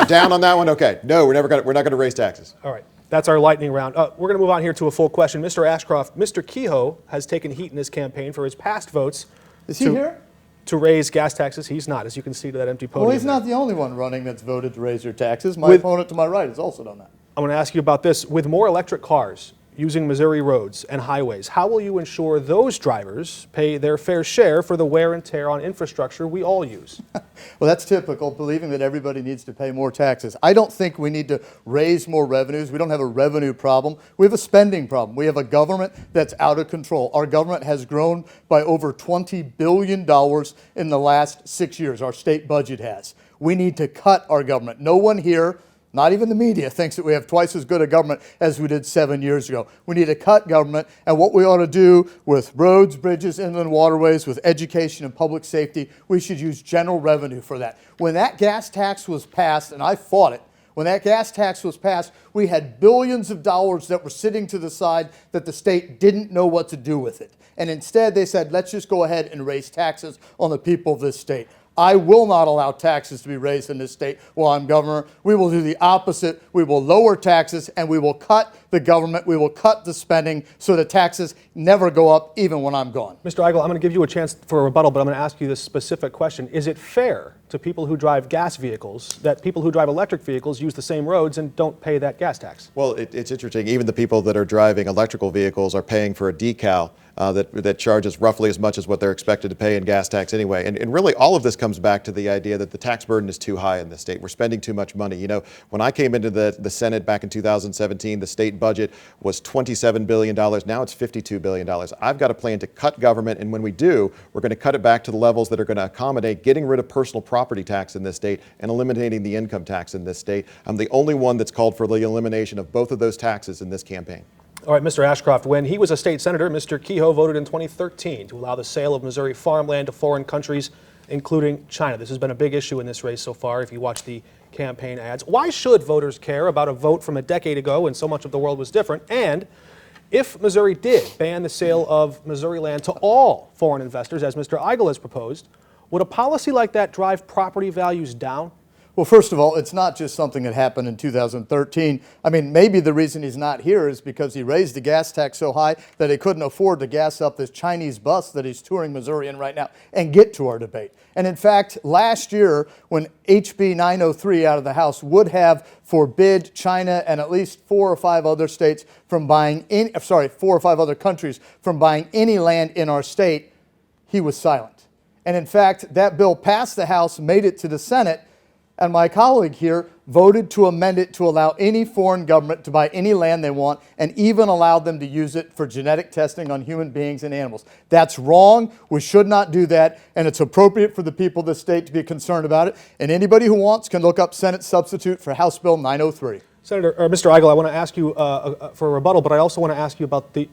Down on that one. Okay. No, we're not going to raise taxes. All right. That's our lightning round. We're going to move on here to a full question. Mr. Ashcroft, Mr. Kehoe has taken heat in this campaign for his past votes. Is he here? to raise gas taxes. He's not, as you can see to that empty podium. Well, he's there. not the only one running that's voted to raise your taxes. My With- opponent to my right has also done that. I'm going to ask you about this. With more electric cars using Missouri roads and highways, how will you ensure those drivers pay their fair share for the wear and tear on infrastructure we all use? Well, that's typical, believing that everybody needs to pay more taxes. I don't think we need to raise more revenues. We don't have a revenue problem. We have a spending problem. We have a government that's out of control. Our government has grown by over $20 billion in the last 6 years. Our state budget has. We need to cut our government. No one here, not even the media, thinks that we have twice as good a government as we did 7 years ago. We need to cut government, and what we ought to do with roads, bridges, inland waterways, with education and public safety, we should use general revenue for that. When that gas tax was passed, and I fought it, when that gas tax was passed, we had billions of dollars that were sitting to the side that the state didn't know what to do with it. And instead they said, let's just go ahead and raise taxes on the people of this state. I will not allow taxes to be raised in this state while I'm governor. We will do the opposite. We will lower taxes and we will cut the government. We will cut the spending so that taxes never go up even when I'm gone. Mr. Eigel, I'm going to give you a chance for a rebuttal, but I'm going to ask you this specific question. Is it fair to people who drive gas vehicles that people who drive electric vehicles use the same roads and don't pay that gas tax? Well, it's interesting. Even the people that are driving electrical vehicles are paying for a decal that charges roughly as much as what they're expected to pay in gas tax anyway. And really all of this comes back to the idea that the tax burden is too high in this state. We're spending too much money. You know, when I came into the Senate back in 2017, the state budget was $27 billion. Now it's $52 billion. I've got a plan to cut government, and when we do, we're going to cut it back to the levels that are going to accommodate getting rid of personal property tax in this state and eliminating the income tax in this state. I'm the only one that's called for the elimination of both of those taxes in this campaign. All right, Mr. Ashcroft, when he was a state senator, Mr. Kehoe voted in 2013 to allow the sale of Missouri farmland to foreign countries, including China. This has been a big issue in this race so far, if you watch the campaign ads. Why should voters care about a vote from a decade ago when so much of the world was different? And if Missouri did ban the sale of Missouri land to all foreign investors, as Mr. Eigel has proposed, would a policy like that drive property values down? Well, first of all, it's not just something that happened in 2013. I mean, maybe the reason he's not here is because he raised the gas tax so high that he couldn't afford to gas up this Chinese bus that he's touring Missouri in right now and get to our debate. And in fact, last year, when HB 903 out of the House would have forbid China and at least 4 or 5 other states from buying any, 4 or 5 other countries from buying any land in our state, he was silent. And in fact, that bill passed the House, made it to the Senate, and my colleague here voted to amend it to allow any foreign government to buy any land they want and even allowed them to use it for genetic testing on human beings and animals. That's wrong. We should not do that, and it's appropriate for the people of the state to be concerned about it. And anybody who wants can look up Senate substitute for House Bill 903. Mr. Eigel, I want to ask you for a rebuttal, but I also want to ask you about the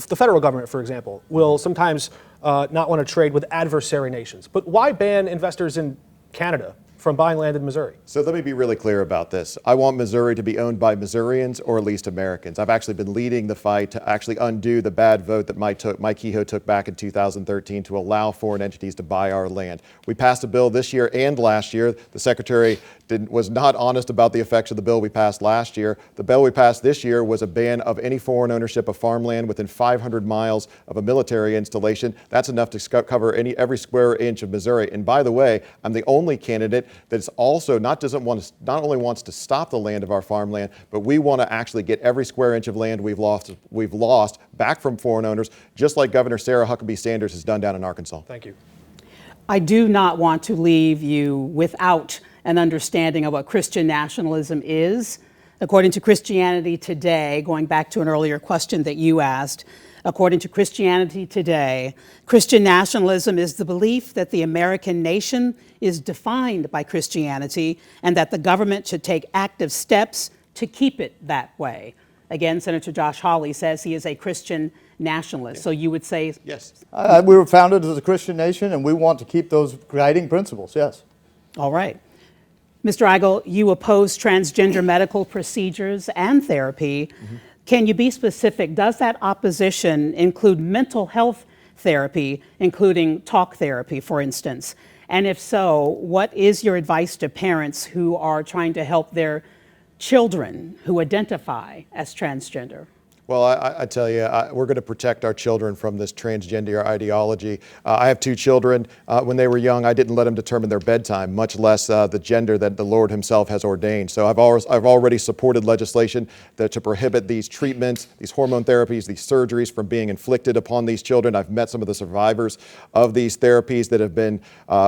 federal government, for example, will sometimes not want to trade with adversary nations. But why ban investors in Canada from buying land in Missouri? So let me be really clear about this. I want Missouri to be owned by Missourians or at least Americans. I've actually been leading the fight to actually undo the bad vote that Mike Kehoe took back in 2013 to allow foreign entities to buy our land. We passed a bill this year and last year. The Secretary was not honest about the effects of the bill we passed last year. The bill we passed this year was a ban of any foreign ownership of farmland within 500 miles of a military installation. That's enough to cover every square inch of Missouri. And by the way, I'm the only candidate that's also not only wants to stop the land of our farmland, but we want to actually get every square inch of land we've lost back from foreign owners, just like Governor Sarah Huckabee Sanders has done down in Arkansas. Thank you. I do not want to leave you without an understanding of what Christian nationalism is. According to Christianity Today, going back to an earlier question that you asked, according to Christianity Today, Christian nationalism is the belief that the American nation is defined by Christianity and that the government should take active steps to keep it that way. Again, Senator Josh Hawley says he is a Christian nationalist. So you would say? Yes. We were founded as a Christian nation, and we want to keep those guiding principles, yes. All right. Mr. Eigel, you oppose transgender medical procedures and therapy. Mm-hmm. Can you be specific? Does that opposition include mental health therapy, including talk therapy, for instance? And if so, what is your advice to parents who are trying to help their children who identify as transgender? Well, I tell you, we're going to protect our children from this transgender ideology. I have two children. When they were young, I didn't let them determine their bedtime, much less the gender that the Lord himself has ordained. So I've already supported legislation to prohibit these treatments, these hormone therapies, these surgeries from being inflicted upon these children. I've met some of the survivors of these therapies that have been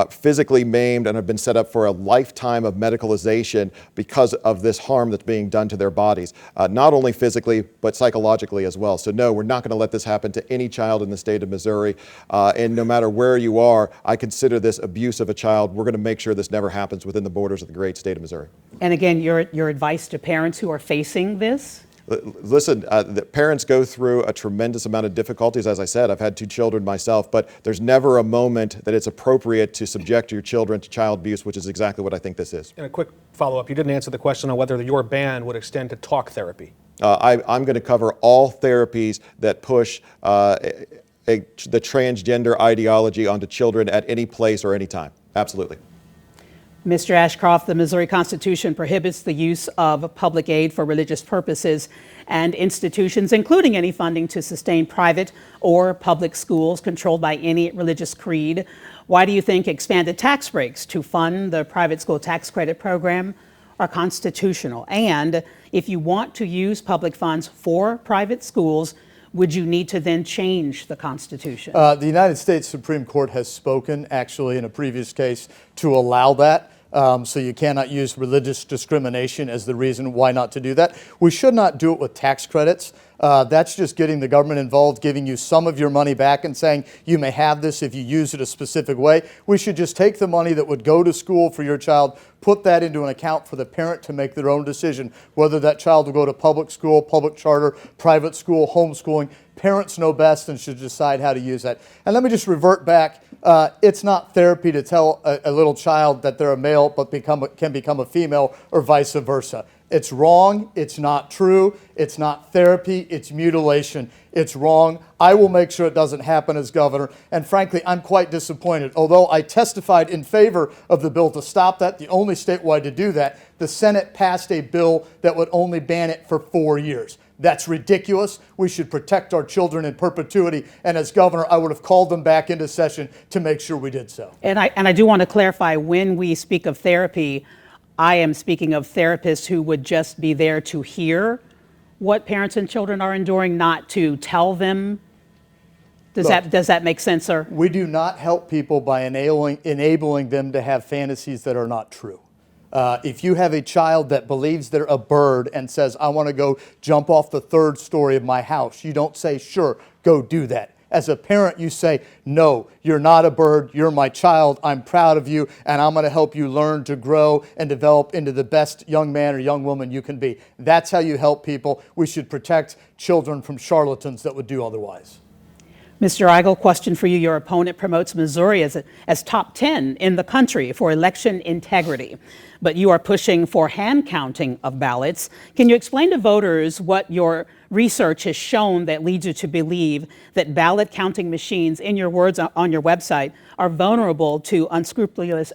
physically maimed and have been set up for a lifetime of medicalization because of this harm that's being done to their bodies, not only physically, but psychologically as well. So no, we're not going to let this happen to any child in the state of Missouri. And no matter where you are, I consider this abuse of a child. We're going to make sure this never happens within the borders of the great state of Missouri. And again, your advice to parents who are facing this? Listen, the parents go through a tremendous amount of difficulties. As I said, I've had two children myself, but there's never a moment that it's appropriate to subject your children to child abuse, which is exactly what I think this is. And a quick follow-up, you didn't answer the question on whether your ban would extend to talk therapy. I'm going to cover all therapies that push the transgender ideology onto children at any place or any time. Absolutely. Mr. Ashcroft, the Missouri Constitution prohibits the use of public aid for religious purposes and institutions, including any funding to sustain private or public schools controlled by any religious creed. Why do you think expanded tax breaks to fund the private school tax credit program are constitutional? And if you want to use public funds for private schools, would you need to then change the Constitution? The United States Supreme Court has spoken, actually, in a previous case, to allow that. So you cannot use religious discrimination as the reason why not to do that. We should not do it with tax credits. That's just getting the government involved, giving you some of your money back and saying you may have this if you use it a specific way. We should just take the money that would go to school for your child, put that into an account for the parent to make their own decision, whether that child will go to public school, public charter, private school, homeschooling. Parents know best and should decide how to use that. And let me just revert back. It's not therapy to tell a little child that they're a male but can become a female or vice versa. It's wrong. It's not true. It's not therapy. It's mutilation. It's wrong. I will make sure it doesn't happen as governor. And frankly, I'm quite disappointed. Although I testified in favor of the bill to stop that, the only statewide to do that, the Senate passed a bill that would only ban it for 4 years. That's ridiculous. We should protect our children in perpetuity. And as governor, I would have called them back into session to make sure we did so. And I do want to clarify, when we speak of therapy, I am speaking of therapists who would just be there to hear what parents and children are enduring, not to tell them. Does that make sense, sir? We do not help people by enabling them to have fantasies that are not true. If you have a child that believes they're a bird and says, I want to go jump off the 3rd story of my house, you don't say, sure, go do that. As a parent, you say, no, you're not a bird, you're my child, I'm proud of you, and I'm going to help you learn to grow and develop into the best young man or young woman you can be. That's how you help people. We should protect children from charlatans that would do otherwise. Mr. Eigel, question for you. Your opponent promotes Missouri as top 10 in the country for election integrity, but you are pushing for hand counting of ballots. Can you explain to voters what your research has shown that leads you to believe that ballot counting machines, in your words on your website, are vulnerable to unscrupulous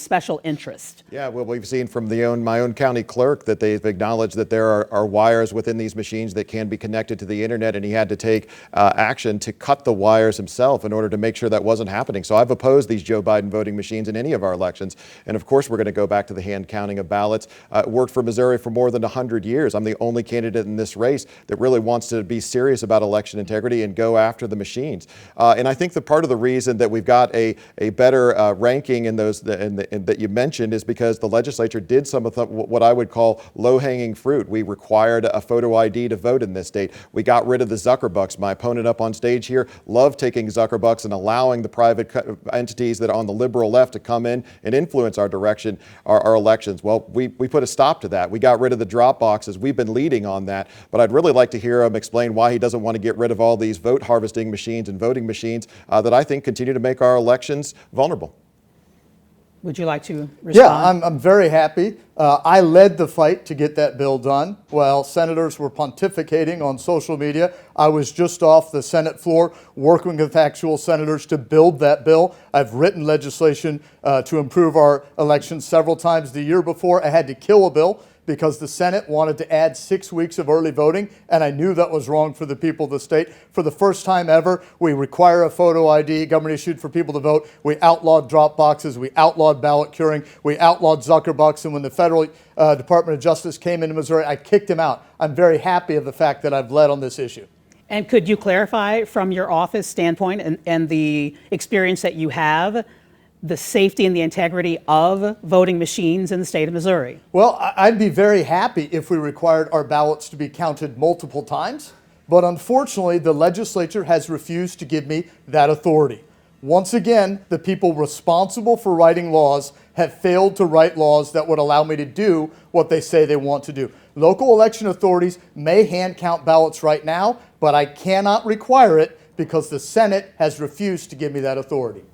special interest? Yeah, well, we've seen from my own county clerk that they've acknowledged that there are wires within these machines that can be connected to the internet, and he had to take action to cut the wires himself in order to make sure that wasn't happening. So I've opposed these Joe Biden voting machines in any of our elections. And of course, we're going to go back to the hand counting of ballots. Worked for Missouri for more than 100 years. I'm the only candidate in this race that really wants to be serious about election integrity and go after the machines. And I think that part of the reason that we've got a better ranking in those that you mentioned is because the legislature did some of what I would call low-hanging fruit. We required a photo ID to vote in this state. We got rid of the Zuckerbucks. My opponent up on stage here loved taking Zuckerbucks and allowing the private entities that are on the liberal left to come in and influence our direction, our elections. Well, we put a stop to that. We got rid of the drop boxes. We've been leading on that, but I'd really like to hear him explain why he doesn't want to get rid of all these vote harvesting machines and voting machines that I think continue to make our elections vulnerable. Would you like to respond? Yeah, I'm very happy. I led the fight to get that bill done. While senators were pontificating on social media, I was just off the Senate floor working with actual senators to build that bill. I've written legislation to improve our elections several times the year before. I had to kill a bill because the Senate wanted to add 6 weeks of early voting, and I knew that was wrong for the people of the state. For the first time ever, we require a photo ID, government issued, for people to vote. We outlawed drop boxes. We outlawed ballot curing. We outlawed Zuckerbucks. And when the federal Department of Justice came into Missouri, I kicked him out. I'm very happy of the fact that I've led on this issue. And could you clarify from your office standpoint and the experience that you have, the safety and the integrity of voting machines in the state of Missouri? Well, I'd be very happy if we required our ballots to be counted multiple times, but unfortunately, the legislature has refused to give me that authority. Once again, the people responsible for writing laws have failed to write laws that would allow me to do what they say they want to do. Local election authorities may hand count ballots right now, but I cannot require it because the Senate has refused to give me that authority.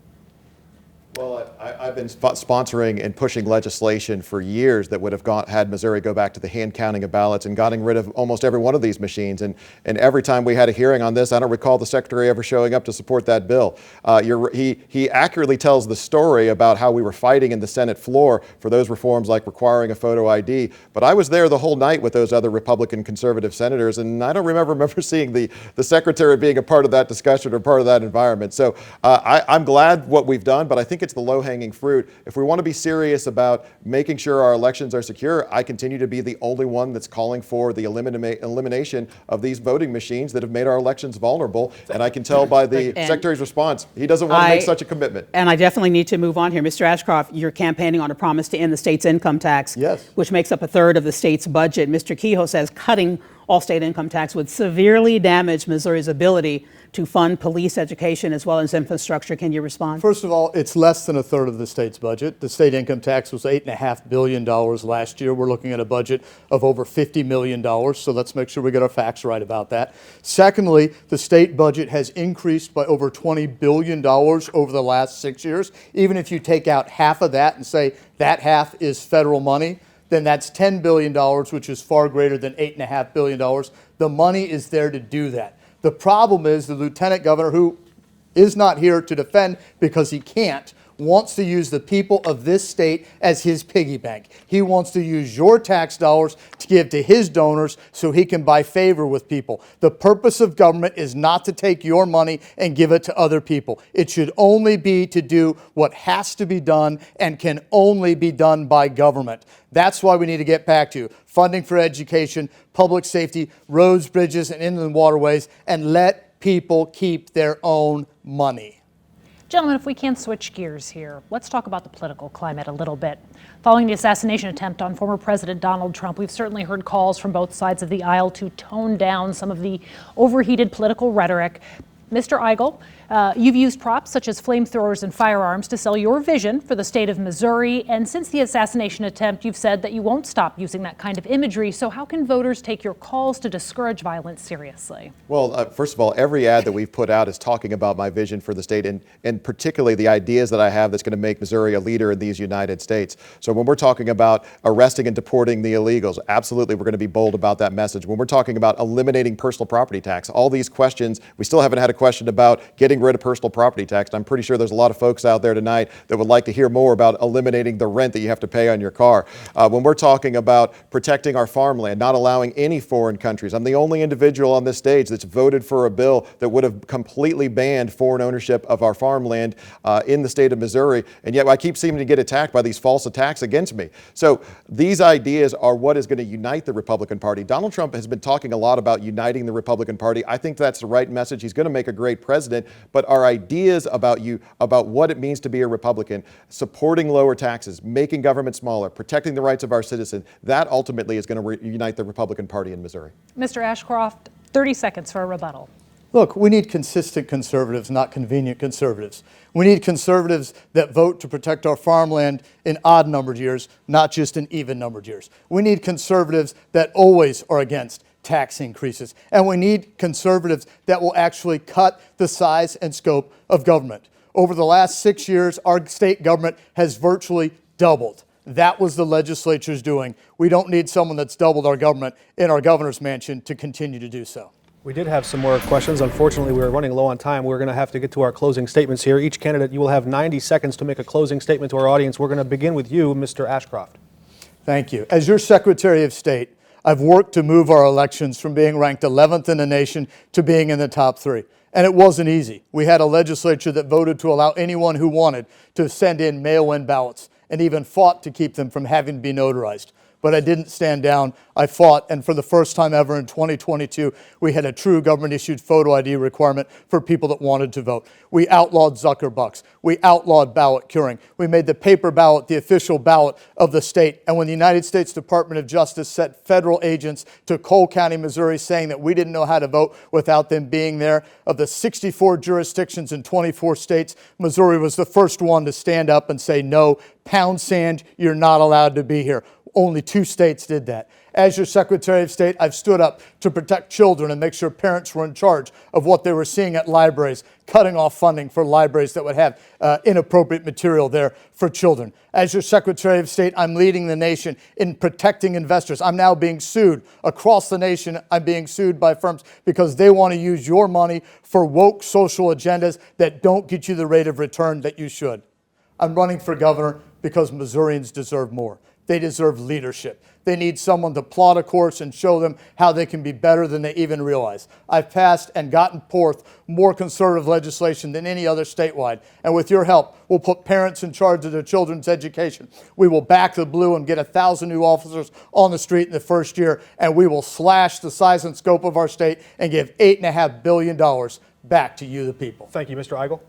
Well, I've been sponsoring and pushing legislation for years that would have had Missouri go back to the hand counting of ballots and getting rid of almost every one of these machines. And every time we had a hearing on this, I don't recall the secretary ever showing up to support that bill. He accurately tells the story about how we were fighting in the Senate floor for those reforms like requiring a photo ID. But I was there the whole night with those other Republican conservative senators, and I don't remember seeing the secretary being a part of that discussion or part of that environment. So I'm glad what we've done, but I think it's the low-hanging fruit. If we want to be serious about making sure our elections are secure, I continue to be the only one that's calling for the elimination of these voting machines that have made our elections vulnerable. And I can tell by the Secretary's response, he doesn't want to make such a commitment. And I definitely need to move on here. Mr. Ashcroft, you're campaigning on a promise to end the state's income tax, yes, which makes up a third of the state's budget. Mr. Kehoe says cutting all state income tax would severely damage Missouri's ability to fund police education as well as infrastructure. Can you respond? First of all, it's less than a third of the state's budget. The state income tax was $8.5 billion last year. We're looking at a budget of over $50 million, so let's make sure we get our facts right about that. Secondly, the state budget has increased by over $20 billion over the last 6 years. Even if you take out half of that and say that half is federal money, then that's $10 billion, which is far greater than $8.5 billion. The money is there to do that. The problem is the lieutenant governor, who is not here to defend because he can't, wants to use the people of this state as his piggy bank. He wants to use your tax dollars to give to his donors so he can buy favor with people. The purpose of government is not to take your money and give it to other people. It should only be to do what has to be done and can only be done by government. That's why we need to get back to funding for education, public safety, roads, bridges, and inland waterways, and let people keep their own money. Gentlemen, if we can switch gears here, let's talk about the political climate a little bit. Following the assassination attempt on former President Donald Trump, we've certainly heard calls from both sides of the aisle to tone down some of the overheated political rhetoric. Mr. Eigel, you've used props such as flamethrowers and firearms to sell your vision for the state of Missouri. And since the assassination attempt, you've said that you won't stop using that kind of imagery. So how can voters take your calls to discourage violence seriously? Well, first of all, every ad that we've put out is talking about my vision for the state and particularly the ideas that I have that's going to make Missouri a leader in these United States. So when we're talking about arresting and deporting the illegals, absolutely we're going to be bold about that message. When we're talking about eliminating personal property tax, all these questions, we still haven't had a question about getting rid of personal property tax. I'm pretty sure there's a lot of folks out there tonight that would like to hear more about eliminating the rent that you have to pay on your car. When we're talking about protecting our farmland, not allowing any foreign countries, I'm the only individual on this stage that's voted for a bill that would have completely banned foreign ownership of our farmland in the state of Missouri, and yet I keep seeming to get attacked by these false attacks against me. So these ideas are what is going to unite the Republican Party. Donald Trump has been talking a lot about uniting the Republican Party. I think that's the right message. He's going to make a great president, but our ideas about what it means to be a Republican, supporting lower taxes, making government smaller, protecting the rights of our citizens, that ultimately is going to unite the Republican Party in Missouri. Mr. Ashcroft, 30 seconds for a rebuttal. Look, we need consistent conservatives, not convenient conservatives. We need conservatives that vote to protect our farmland in odd-numbered years, not just in even-numbered years. We need conservatives that always are against tax increases. And we need conservatives that will actually cut the size and scope of government. Over the last 6 years, our state government has virtually doubled. That was the legislature's doing. We don't need someone that's doubled our government in our governor's mansion to continue to do so. We did have some more questions. Unfortunately, we were running low on time. We're going to have to get to our closing statements here. Each candidate, you will have 90 seconds to make a closing statement to our audience. We're going to begin with you, Mr. Ashcroft. Thank you. As your Secretary of State, I've worked to move our elections from being ranked 11th in the nation to being in the top 3. And it wasn't easy. We had a legislature that voted to allow anyone who wanted to send in mail-in ballots and even fought to keep them from having to be notarized. But I didn't stand down. I fought, and for the first time ever in 2022, we had a true government-issued photo ID requirement for people that wanted to vote. We outlawed Zuckerbucks. We outlawed ballot curing. We made the paper ballot the official ballot of the state. And when the United States Department of Justice sent federal agents to Cole County, Missouri, saying that we didn't know how to vote without them being there, of the 64 jurisdictions in 24 states, Missouri was the first one to stand up and say, no, pound sand, you're not allowed to be here. Only 2 states did that. As your Secretary of State, I've stood up to protect children and make sure parents were in charge of what they were seeing at libraries, cutting off funding for libraries that would have inappropriate material there for children. As your Secretary of State, I'm leading the nation in protecting investors. I'm now being sued across the nation. I'm being sued by firms because they want to use your money for woke social agendas that don't get you the rate of return that you should. I'm running for governor because Missourians deserve more. They deserve leadership. They need someone to plot a course and show them how they can be better than they even realize. I've passed and gotten forth more conservative legislation than any other statewide. And with your help, we'll put parents in charge of their children's education. We will back the blue and get 1,000 new officers on the street in the first year. And we will slash the size and scope of our state and give $8.5 billion back to you, the people. Thank you, Mr. Eigel.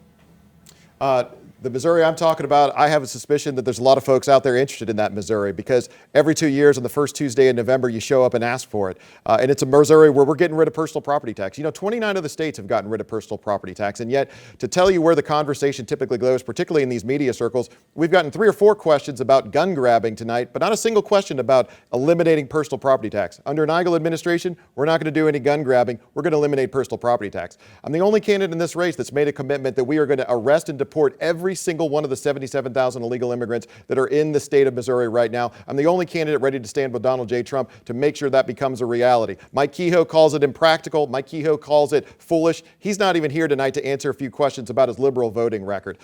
The Missouri I'm talking about, I have a suspicion that there's a lot of folks out there interested in that Missouri because every 2 years on the first Tuesday in November, you show up and ask for it. And it's a Missouri where we're getting rid of personal property tax. You know, 29 other states have gotten rid of personal property tax. And yet, to tell you where the conversation typically goes, particularly in these media circles, we've gotten 3 or 4 questions about gun grabbing tonight, but not a single question about eliminating personal property tax. Under an Eigel administration, we're not going to do any gun grabbing. We're going to eliminate personal property tax. I'm the only candidate in this race that's made a commitment that we are going to arrest and deport every single one of the 77,000 illegal immigrants that are in the state of Missouri right now. I'm the only candidate ready to stand with Donald J. Trump to make sure that becomes a reality. Mike Kehoe calls it impractical. Mike Kehoe calls it foolish. He's not even here tonight to answer a few questions about his liberal voting record.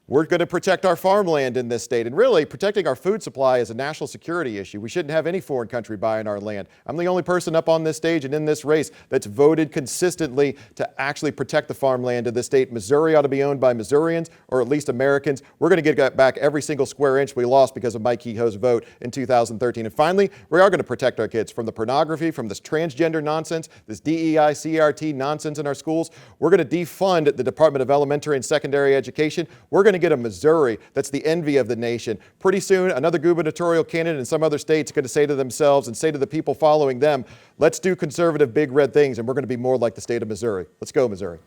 We're going to protect our farmland in this state, and really protecting our food supply is a national security issue. We shouldn't have any foreign country buying our land. I'm the only person up on this stage and in this race that's voted consistently to actually protect the farmland of this state. Missouri ought to be owned by Missourians, or at least Americans. We're going to get back every single square inch we lost because of Mike Kehoe's vote in 2013. And finally, we are going to protect our kids from the pornography, from this transgender nonsense, this DEI, CRT nonsense in our schools. We're going to defund the Department of Elementary and Secondary Education. We're going to get a Missouri that's the envy of the nation. Pretty soon, another gubernatorial candidate in some other state's going to say to themselves and say to the people following them, let's do conservative big red things, and we're going to be more like the state of Missouri. Let's go, Missouri.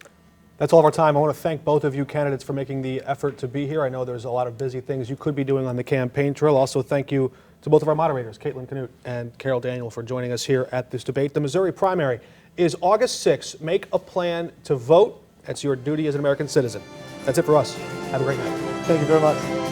That's all of our time. I want to thank both of you candidates for making the effort to be here. I know there's a lot of busy things you could be doing on the campaign trail. Also, thank you to both of our moderators, Caitlin Canute and Carol Daniel, for joining us here at this debate. The Missouri primary is August 6th. Make a plan to vote. That's your duty as an American citizen. That's it for us. Have a great night. Thank you very much.